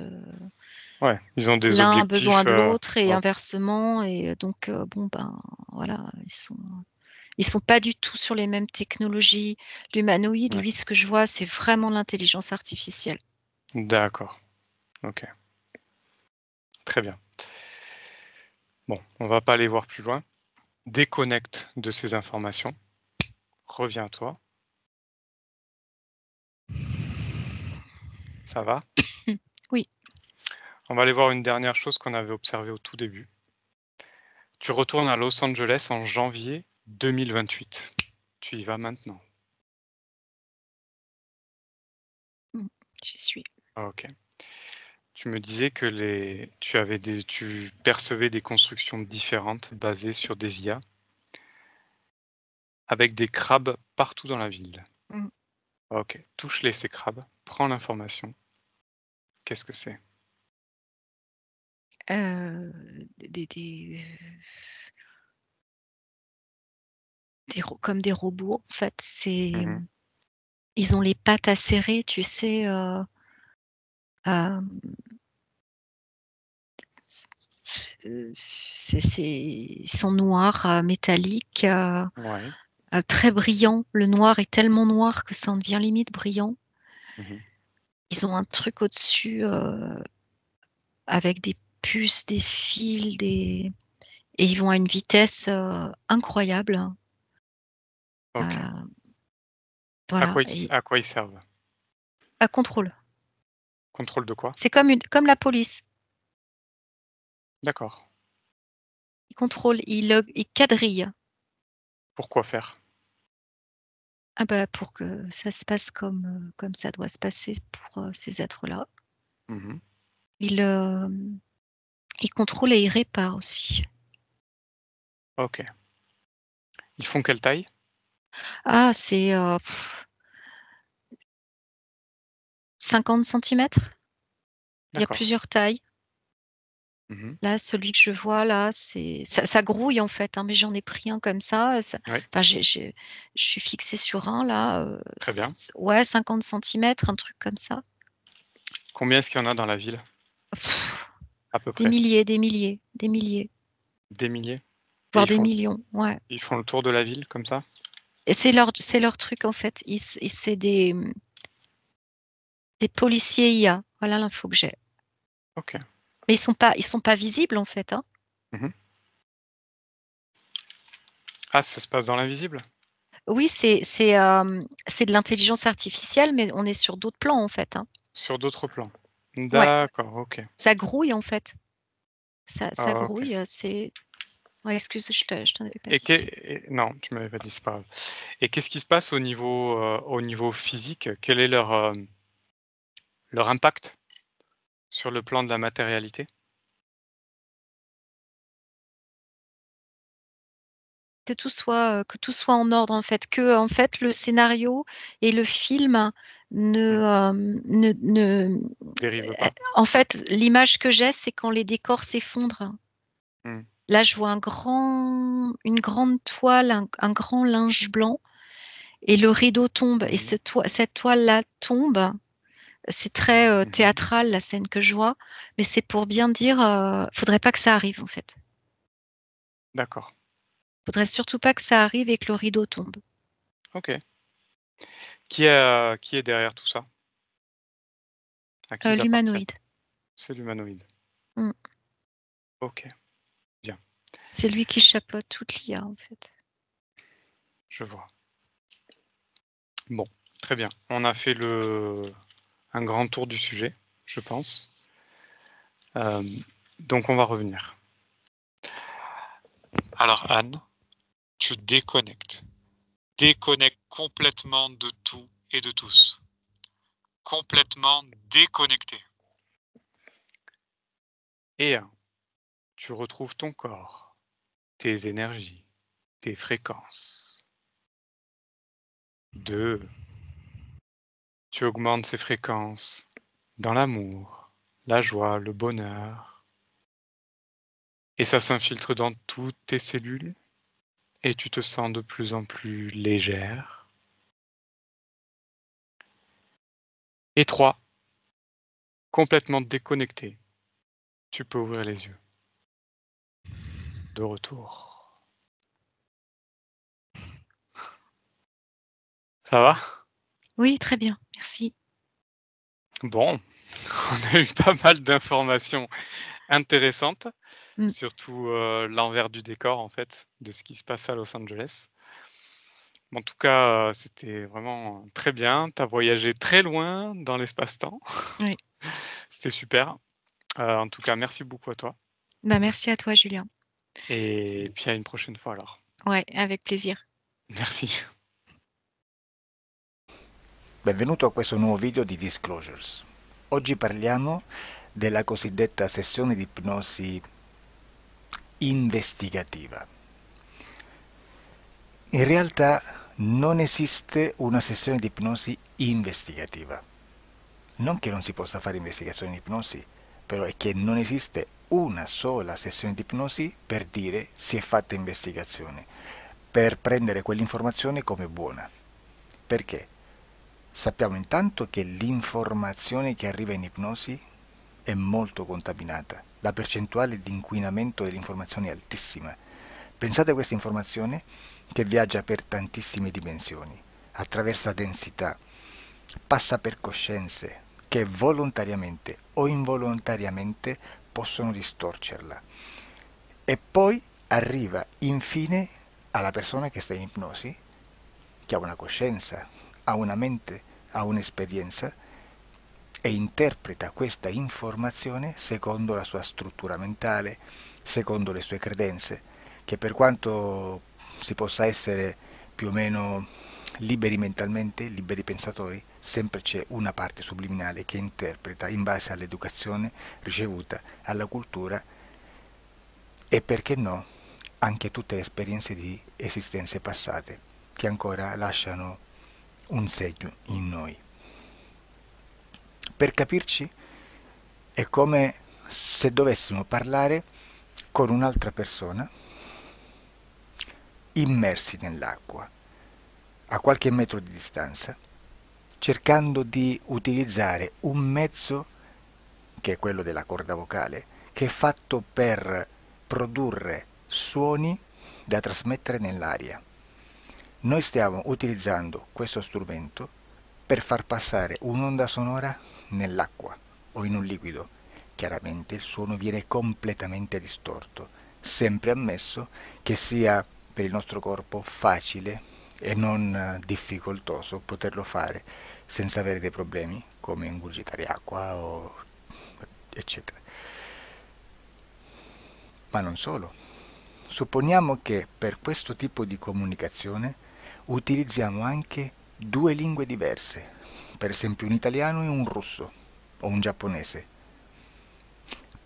Ouais, ils ont des l'un a besoin objectifs, de l'autre et ouais, inversement et donc bon, ben, voilà, ils sont pas du tout sur les mêmes technologies. L'humanoïde, ouais. lui, ce que je vois, c'est vraiment l'intelligence artificielle. D'accord, OK. Très bien. Bon, on va pas aller voir plus loin. Déconnecte de ces informations, reviens à toi, ça va? Oui. On va aller voir une dernière chose qu'on avait observée au tout début. Tu retournes à Los Angeles en janvier 2028. Tu y vas maintenant. Mmh, j'y suis. OK. Tu me disais que tu percevais des constructions différentes basées sur des IA, avec des crabes partout dans la ville. Mmh. OK. Touche-les ces crabes, prends l'information. Qu'est-ce que c'est? Des comme des robots, en fait. Mmh. Ils ont les pattes acérées, tu sais, ils sont noirs, métalliques, Ouais. très brillants. Le noir est tellement noir que ça en devient limite brillant. Mhm. Ils ont un truc au-dessus avec des puces, des fils, et ils vont à une vitesse incroyable. Ok. Euh, voilà, et À quoi ils servent? à contrôle. Contrôle de quoi? C'est comme la police. D'accord. Ils contrôlent, ils quadrillent. Pourquoi faire? Ah bah, pour que ça se passe comme ça doit se passer pour ces êtres-là. Mhm. Ils, ils contrôlent et ils réparent aussi. Ok. Ils font quelle taille? Ah, c'est 50 centimètres. Il y a D'accord. plusieurs tailles. Mhm. Là, celui que je vois là, ça grouille en fait, hein, mais j'en ai pris un comme ça. Oui, Enfin, je suis fixée sur un là. très bien. Ouais, 50 centimètres, un truc comme ça. Combien est-ce qu'il y en a dans la ville, Pff, à peu des près? milliers, des milliers, des milliers, Des milliers? Et voire des millions. Ouais. ils font le tour de la ville comme ça? Et c'est leur truc en fait. C'est des policiers IA. Voilà l'info que j'ai. Ok. Mais ils sont pas visibles en fait, hein. Mhm. Ah, ça se passe dans l'invisible? Oui, c'est de l'intelligence artificielle, mais on est sur d'autres plans en fait, hein. Sur d'autres plans? Ouais, D'accord, ok. ça grouille en fait. Ça Ah, ok. grouille. C'est. Ouais, excuse, je t'en avais pas Et, dit. non, tu m'avais pas dit, c'est pas grave. Et qu'est-ce qui se passe au niveau physique? Quel est leur impact sur le plan de la matérialité? Que tout soit en ordre en fait, que en fait le scénario et le film ne, Hmm. ne, ne- Dérive pas? en fait, l'image que j'ai, c'est quand les décors s'effondrent. Hmm. Là, je vois une grande toile, un grand linge blanc, et le rideau tombe, et Mhm. cette toile-là tombe. C'est très Mhm. théâtral la scène que je vois, mais c'est pour bien dire, faudrait pas que ça arrive en fait. D'accord. Faudrait surtout pas que ça arrive et que le rideau tombe. Ok. Qui est derrière tout ça? À qui ils appartiennent? L'humanoïde. C'est l'humanoïde. Mm. Ok, bien, C'est lui qui chapeaute toute l'IA en fait. je vois. Bon, très bien. On a fait un grand tour du sujet, je pense. Euh, donc on va revenir. Alors Anne, tu déconnectes. Déconnecte complètement de tout et de tous. Complètement déconnecté. Et un, tu retrouves ton corps, tes énergies, tes fréquences. 2, tu augmentes ces fréquences dans l'amour, la joie, le bonheur. Et ça s'infiltre dans toutes tes cellules et tu te sens de plus en plus légère. Et 3, complètement déconnecté, tu peux ouvrir les yeux. De retour. Ça va? Oui, très bien, merci. Bon, on a eu pas mal d'informations intéressantes, Mm. surtout l'envers du décor en fait, de ce qui se passe à Los Angeles. En tout cas, c'était vraiment très bien. Tu as voyagé très loin dans l'espace-temps. Oui. C'était super. En tout cas, merci beaucoup à toi. Bah, merci à toi, Julien. Et puis à une prochaine fois alors. Ouais, avec plaisir. Merci. Benvenuto a questo nuovo video di Disclosures. Oggi parliamo della cosiddetta sessione di ipnosi investigativa. In realtà non esiste una sessione di ipnosi investigativa. Non che non si possa fare investigazione di ipnosi, però è che non esiste una sola sessione di ipnosi per dire si è fatta investigazione, per prendere quell'informazione come buona. Perché? Sappiamo intanto che l'informazione che arriva in ipnosi è molto contaminata. La percentuale di inquinamento dell'informazione è altissima. Pensate a questa informazione che viaggia per tantissime dimensioni, attraversa densità, passa per coscienze che volontariamente o involontariamente possono distorcerla. E poi arriva infine alla persona che sta in ipnosi, che ha una coscienza, ha una mente, ha un'esperienza e interpreta questa informazione secondo la sua struttura mentale, secondo le sue credenze, che per quanto si possa essere più o meno liberi mentalmente, liberi pensatori, sempre c'è una parte subliminale che interpreta in base all'educazione ricevuta, alla cultura e perché no, anche tutte le esperienze di esistenze passate che ancora lasciano un segno in noi. Per capirci, è come se dovessimo parlare con un'altra persona immersi nell'acqua, a qualche metro di distanza, cercando di utilizzare un mezzo, che è quello della corda vocale, che è fatto per produrre suoni da trasmettere nell'aria. Noi stiamo utilizzando questo strumento per far passare un'onda sonora nell'acqua o in un liquido. Chiaramente il suono viene completamente distorto, sempre ammesso che sia per il nostro corpo facile e non difficoltoso poterlo fare senza avere dei problemi come ingurgitare acqua o eccetera. Ma non solo. Supponiamo che per questo tipo di comunicazione utilizziamo anche due lingue diverse, per esempio un italiano e un russo o un giapponese.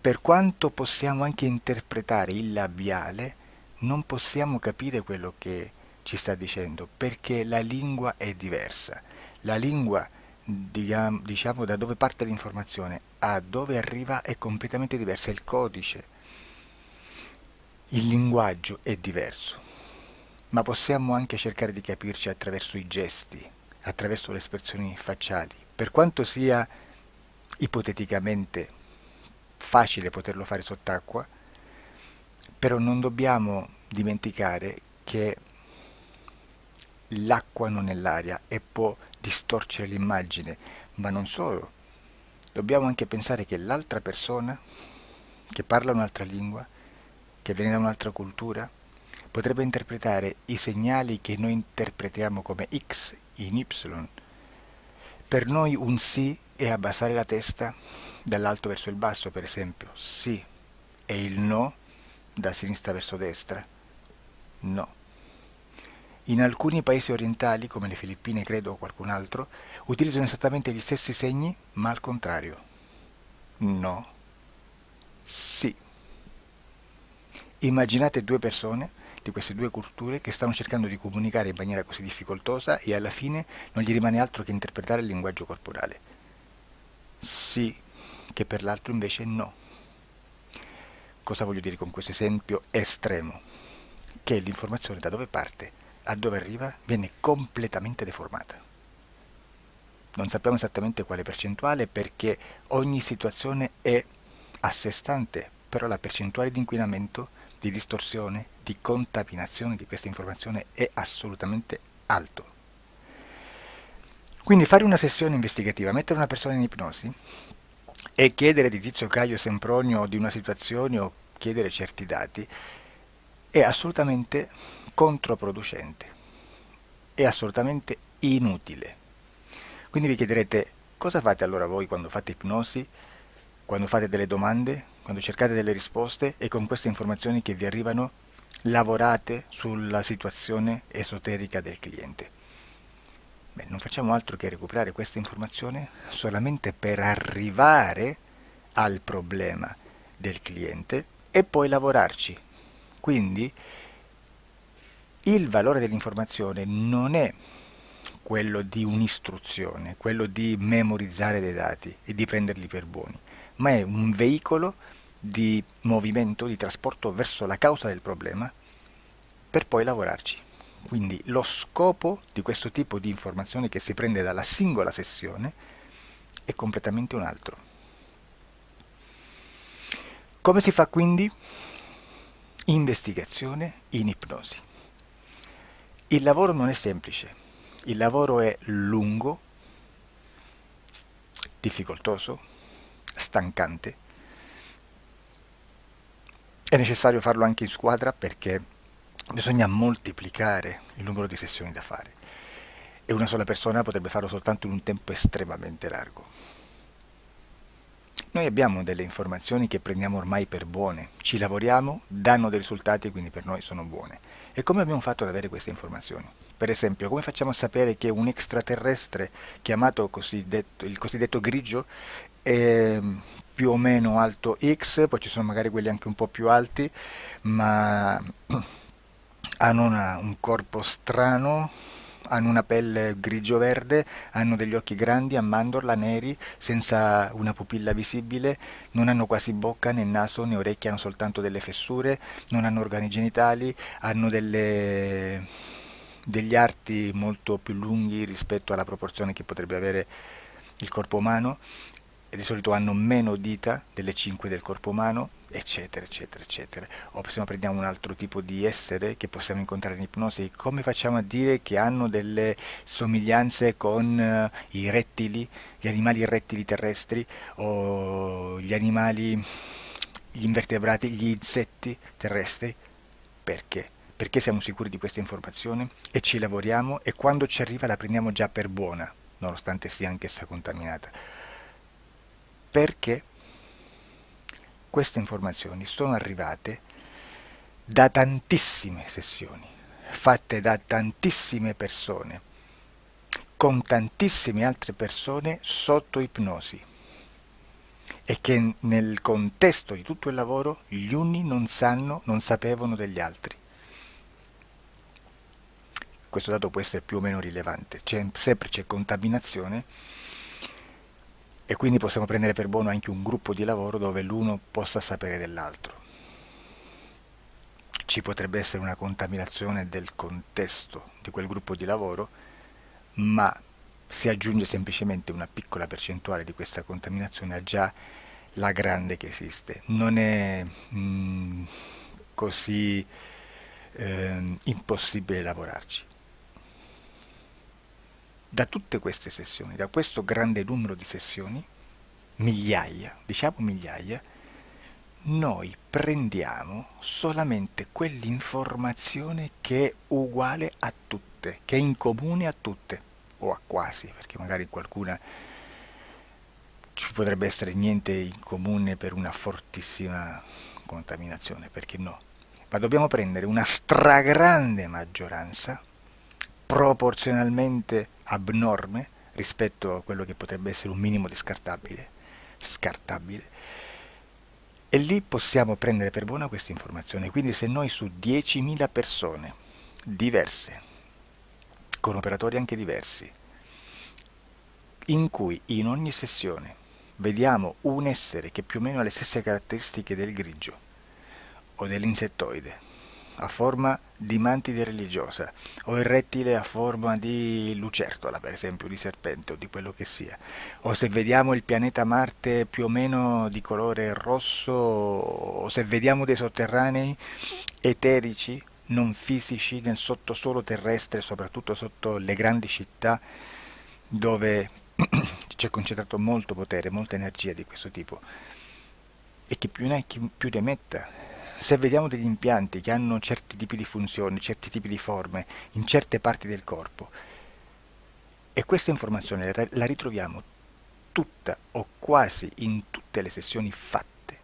Per quanto possiamo anche interpretare il labiale, non possiamo capire quello che ci sta dicendo, perché la lingua è diversa. La lingua, diciamo, da dove parte l'informazione a dove arriva è completamente diversa, il codice, il linguaggio è diverso. Ma possiamo anche cercare di capirci attraverso i gesti, attraverso le espressioni facciali. Per quanto sia ipoteticamente facile poterlo fare sott'acqua, però non dobbiamo dimenticare che l'acqua non è l'aria e può distorcere l'immagine, ma non solo. Dobbiamo anche pensare che l'altra persona, che parla un'altra lingua, che viene da un'altra cultura, potrebbe interpretare i segnali che noi interpretiamo come X in Y. Per noi un sì è abbassare la testa dall'alto verso il basso, per esempio, sì, e il no da sinistra verso destra, no. In alcuni paesi orientali, come le Filippine credo o qualcun altro, utilizzano esattamente gli stessi segni, ma al contrario. No, sì. Immaginate due persone di queste due culture che stanno cercando di comunicare in maniera così difficoltosa e alla fine non gli rimane altro che interpretare il linguaggio corporale. Sì, che per l'altro invece no. Cosa voglio dire con questo esempio estremo? Che l'informazione da dove parte a dove arriva viene completamente deformata. Non sappiamo esattamente quale percentuale perché ogni situazione è a sé stante, però la percentuale di inquinamento, di distorsione, di contaminazione di questa informazione è assolutamente alto. Quindi fare una sessione investigativa, mettere una persona in ipnosi e chiedere di Tizio Caio Sempronio di una situazione o chiedere certi dati è assolutamente controproducente, è assolutamente inutile. Quindi vi chiederete cosa fate allora voi quando fate ipnosi, quando fate delle domande, quando cercate delle risposte e con queste informazioni che vi arrivano lavorate sulla situazione esoterica del cliente. Beh, non facciamo altro che recuperare questa informazione solamente per arrivare al problema del cliente e poi lavorarci. Quindi il valore dell'informazione non è quello di un'istruzione, quello di memorizzare dei dati e di prenderli per buoni, ma è un veicolo di movimento, di trasporto verso la causa del problema per poi lavorarci. Quindi lo scopo di questo tipo di informazione che si prende dalla singola sessione è completamente un altro. Come si fa quindi? Investigazione in ipnosi. Il lavoro non è semplice, il lavoro è lungo, difficoltoso, stancante. È necessario farlo anche in squadra perché bisogna moltiplicare il numero di sessioni da fare e una sola persona potrebbe farlo soltanto in un tempo estremamente largo. Noi abbiamo delle informazioni che prendiamo ormai per buone, ci lavoriamo, danno dei risultati e quindi per noi sono buone. E come abbiamo fatto ad avere queste informazioni? Per esempio, come facciamo a sapere che un extraterrestre chiamato il cosiddetto grigio è più o meno alto X, poi ci sono magari quelli anche un po' più alti, ma hanno un corpo strano, hanno una pelle grigio-verde, hanno degli occhi grandi a mandorla neri, senza una pupilla visibile, non hanno quasi bocca né naso né orecchie, hanno soltanto delle fessure, non hanno organi genitali, hanno degli arti molto più lunghi rispetto alla proporzione che potrebbe avere il corpo umano, e di solito hanno meno dita delle 5 del corpo umano, eccetera, eccetera, eccetera. O se prendiamo un altro tipo di essere che possiamo incontrare in ipnosi, come facciamo a dire che hanno delle somiglianze con i rettili, gli animali rettili terrestri o gli animali, gli invertebrati, gli insetti terrestri? Perché? Perché siamo sicuri di questa informazione e ci lavoriamo e quando ci arriva la prendiamo già per buona, nonostante sia anch'essa contaminata. Perché queste informazioni sono arrivate da tantissime sessioni, fatte da tantissime persone, con tantissime altre persone sotto ipnosi, e che nel contesto di tutto il lavoro gli uni non sapevano degli altri. Questo dato può essere più o meno rilevante, sempre c'è contaminazione e quindi possiamo prendere per buono anche un gruppo di lavoro dove l'uno possa sapere dell'altro. Ci potrebbe essere una contaminazione del contesto di quel gruppo di lavoro, ma si aggiunge semplicemente una piccola percentuale di questa contaminazione a già la grande che esiste. Non è così impossibile lavorarci. Da tutte queste sessioni, da questo grande numero di sessioni, migliaia, diciamo migliaia, noi prendiamo solamente quell'informazione che è uguale a tutte, che è in comune a tutte, o a quasi, perché magari qualcuna ci potrebbe essere niente in comune per una fortissima contaminazione, perché no? Ma dobbiamo prendere una stragrande maggioranza, proporzionalmente abnorme rispetto a quello che potrebbe essere un minimo di scartabile, e lì possiamo prendere per buona questa informazione. Quindi se noi su 10.000 persone diverse, con operatori anche diversi, in cui in ogni sessione vediamo un essere che più o meno ha le stesse caratteristiche del grigio o dell'insettoide, a forma di mantide religiosa, o il rettile a forma di lucertola, per esempio, di serpente o di quello che sia, o se vediamo il pianeta Marte più o meno di colore rosso, o se vediamo dei sotterranei eterici, non fisici, nel sottosuolo terrestre, soprattutto sotto le grandi città, dove c'è concentrato molto potere, molta energia di questo tipo, e chi più ne ha chi più ne metta. Se vediamo degli impianti che hanno certi tipi di funzioni, certi tipi di forme in certe parti del corpo, e questa informazione la ritroviamo tutta o quasi in tutte le sessioni fatte,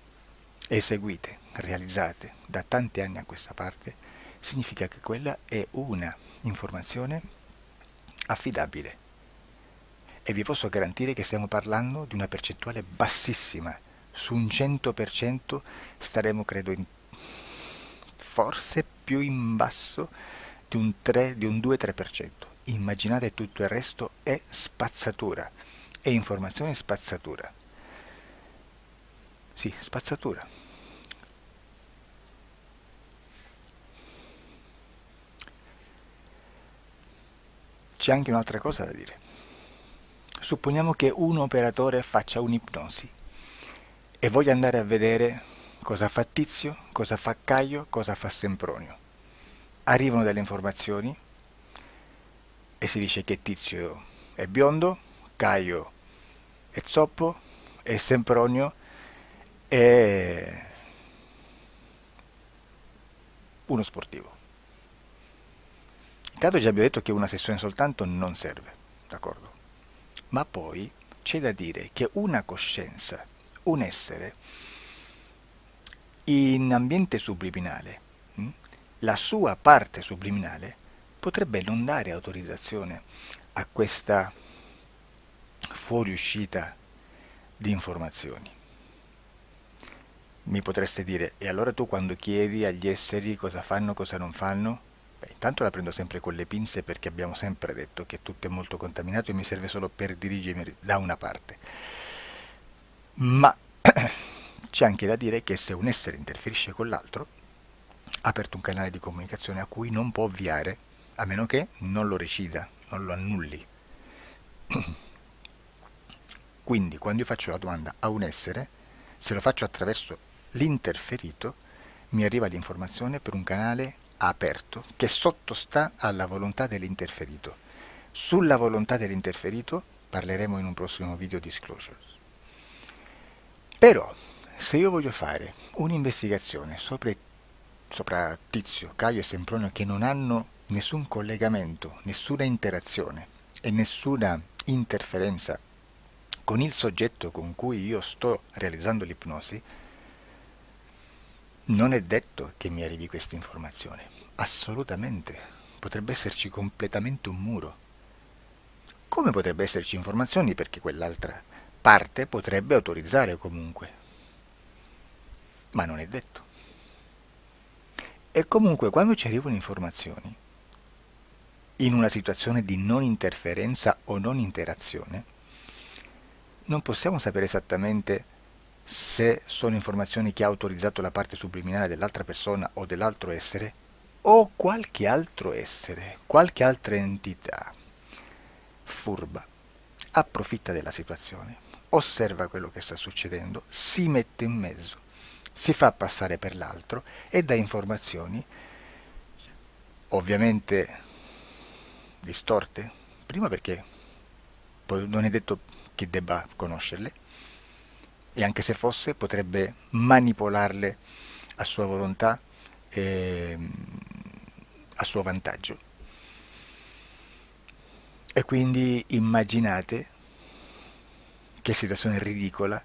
eseguite, realizzate da tanti anni a questa parte, significa che quella è una informazione affidabile. E vi posso garantire che stiamo parlando di una percentuale bassissima. Su un 100% staremo, credo, forse più in basso di un 2-3%. Immaginate, tutto il resto è spazzatura, è informazione spazzatura. Sì, spazzatura. C'è anche un'altra cosa da dire. Supponiamo che un operatore faccia un'ipnosi e voglia andare a vedere cosa fa Tizio, cosa fa Caio, cosa fa Sempronio. Arrivano delle informazioni e si dice che Tizio è biondo, Caio è zoppo e Sempronio è uno sportivo. Intanto già abbiamo detto che una sessione soltanto non serve, d'accordo? Ma poi c'è da dire che una coscienza, un essere, in ambiente subliminale, la sua parte subliminale potrebbe non dare autorizzazione a questa fuoriuscita di informazioni. Mi potreste dire, e allora tu quando chiedi agli esseri cosa fanno, cosa non fanno? Beh, intanto la prendo sempre con le pinze perché abbiamo sempre detto che tutto è molto contaminato e mi serve solo per dirigermi da una parte. Ma c'è anche da dire che se un essere interferisce con l'altro, ha aperto un canale di comunicazione a cui non può ovviare, a meno che non lo recida, non lo annulli. Quindi quando io faccio la domanda a un essere, se lo faccio attraverso l'interferito, mi arriva l'informazione per un canale aperto che sottostà alla volontà dell'interferito. Sulla volontà dell'interferito parleremo in un prossimo video disclosures. Però, se io voglio fare un'investigazione sopra Tizio, Caio e Sempronio che non hanno nessun collegamento, nessuna interazione e nessuna interferenza con il soggetto con cui io sto realizzando l'ipnosi, non è detto che mi arrivi questa informazione. Assolutamente. Potrebbe esserci completamente un muro. Come potrebbe esserci informazioni perché quell'altra parte potrebbe autorizzare comunque. Ma non è detto. E comunque quando ci arrivano informazioni, in una situazione di non interferenza o non interazione, non possiamo sapere esattamente se sono informazioni che ha autorizzato la parte subliminale dell'altra persona o dell'altro essere, o qualche altro essere, qualche altra entità furba, approfitta della situazione, osserva quello che sta succedendo, si mette in mezzo, si fa passare per l'altro e dà informazioni, ovviamente distorte, prima perché non è detto che debba conoscerle, e anche se fosse potrebbe manipolarle a sua volontà e a suo vantaggio. E quindi immaginate che situazione ridicola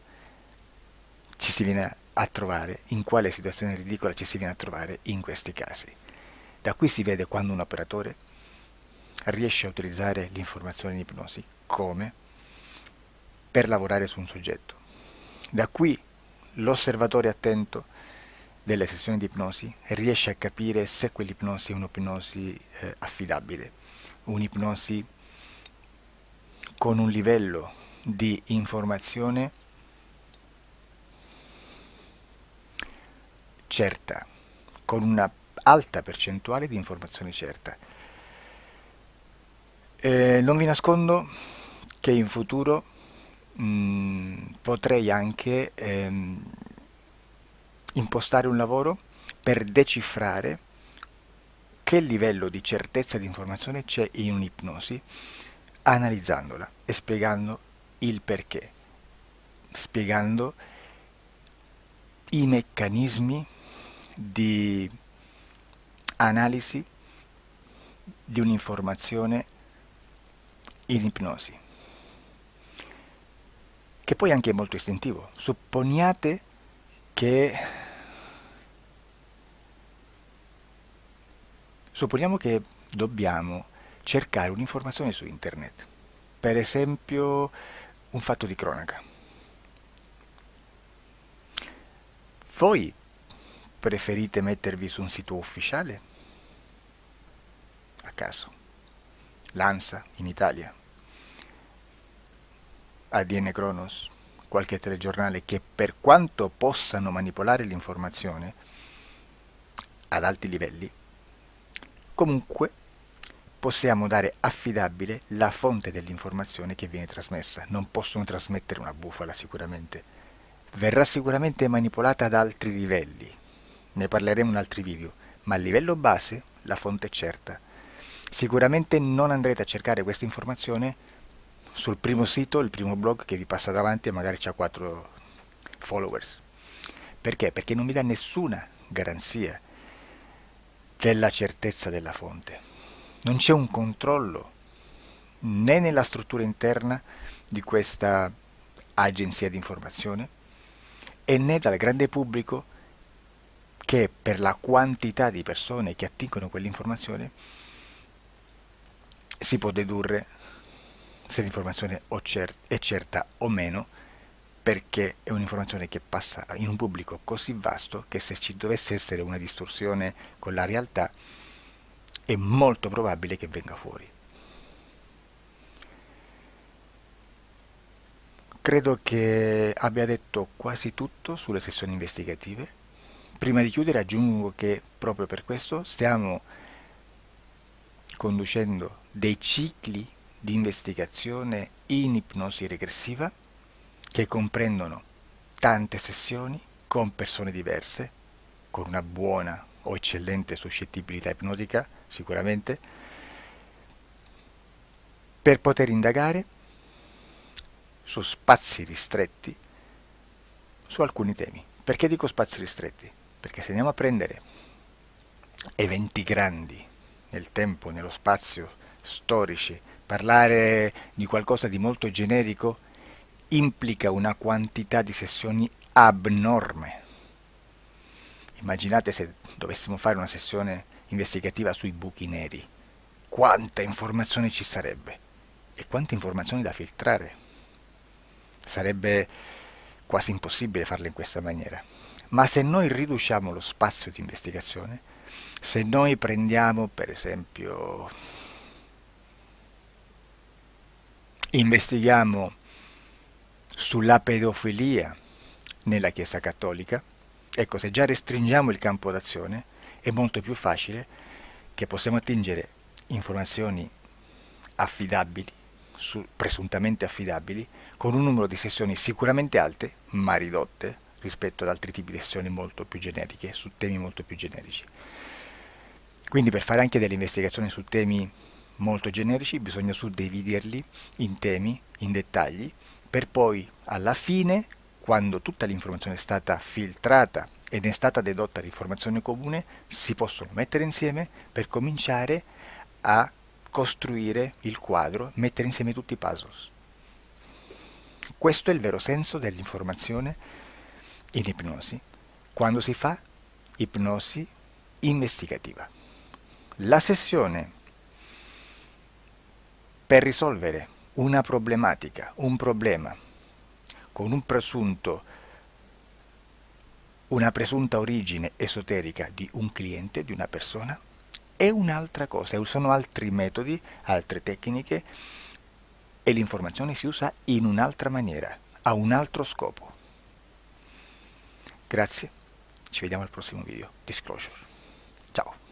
ci si viene a trovare, in quale situazione ridicola ci si viene a trovare in questi casi. Da qui si vede quando un operatore riesce a utilizzare l'informazione in ipnosi come per lavorare su un soggetto. Da qui l'osservatore attento delle sessioni di ipnosi riesce a capire se quell'ipnosi è un'ipnosi affidabile, un'ipnosi con un livello di informazione certa, con una alta percentuale di informazione certa. Non vi nascondo che in futuro potrei anche impostare un lavoro per decifrare che livello di certezza di informazione c'è in un'ipnosi, analizzandola e spiegando il perché, spiegando i meccanismi di analisi di un'informazione in ipnosi, che poi anche è molto istintivo. Supponiamo che dobbiamo cercare un'informazione su internet, per esempio un fatto di cronaca. Voi preferite mettervi su un sito ufficiale? A caso. L'ANSA in Italia, ADN Kronos, qualche telegiornale che per quanto possano manipolare l'informazione ad alti livelli, comunque possiamo dare affidabile la fonte dell'informazione che viene trasmessa. Non possono trasmettere una bufala sicuramente, verrà sicuramente manipolata ad altri livelli, ne parleremo in altri video, ma a livello base la fonte è certa. Sicuramente non andrete a cercare questa informazione sul primo sito, il primo blog che vi passa davanti e magari c'ha 4 followers. Perché? Perché non vi dà nessuna garanzia della certezza della fonte. Non c'è un controllo né nella struttura interna di questa agenzia di informazione e né dal grande pubblico, che per la quantità di persone che attingono quell'informazione si può dedurre se l'informazione è certa o meno, perché è un'informazione che passa in un pubblico così vasto che se ci dovesse essere una distorsione con la realtà è molto probabile che venga fuori. Credo che abbia detto quasi tutto sulle sessioni investigative. Prima di chiudere aggiungo che proprio per questo stiamo conducendo dei cicli di investigazione in ipnosi regressiva che comprendono tante sessioni con persone diverse, con una buona o eccellente suscettibilità ipnotica sicuramente, per poter indagare su spazi ristretti su alcuni temi. Perché dico spazi ristretti? Perché se andiamo a prendere eventi grandi nel tempo, nello spazio, storici, parlare di qualcosa di molto generico implica una quantità di sessioni abnorme. Immaginate se dovessimo fare una sessione investigativa sui buchi neri, quanta informazione ci sarebbe e quante informazioni da filtrare. Sarebbe quasi impossibile farlo in questa maniera. Ma se noi riduciamo lo spazio di investigazione, se noi prendiamo per esempio, investighiamo sulla pedofilia nella Chiesa Cattolica, ecco, se già restringiamo il campo d'azione è molto più facile che possiamo attingere informazioni affidabili, presuntamente affidabili, con un numero di sessioni sicuramente alte, ma ridotte rispetto ad altri tipi di sessioni molto più generiche, su temi molto più generici. Quindi per fare anche delle investigazioni su temi molto generici bisogna suddividerli in temi, in dettagli, per poi alla fine, quando tutta l'informazione è stata filtrata ed è stata dedotta l'informazione comune, si possono mettere insieme per cominciare a costruire il quadro, mettere insieme tutti i puzzles. Questo è il vero senso dell'informazione in ipnosi, quando si fa ipnosi investigativa. La sessione per risolvere una problematica, un problema, con una presunta origine esoterica di un cliente, di una persona, è un'altra cosa, sono altri metodi, altre tecniche e l'informazione si usa in un'altra maniera, ha un altro scopo. Grazie, ci vediamo al prossimo video. Disclosure. Ciao.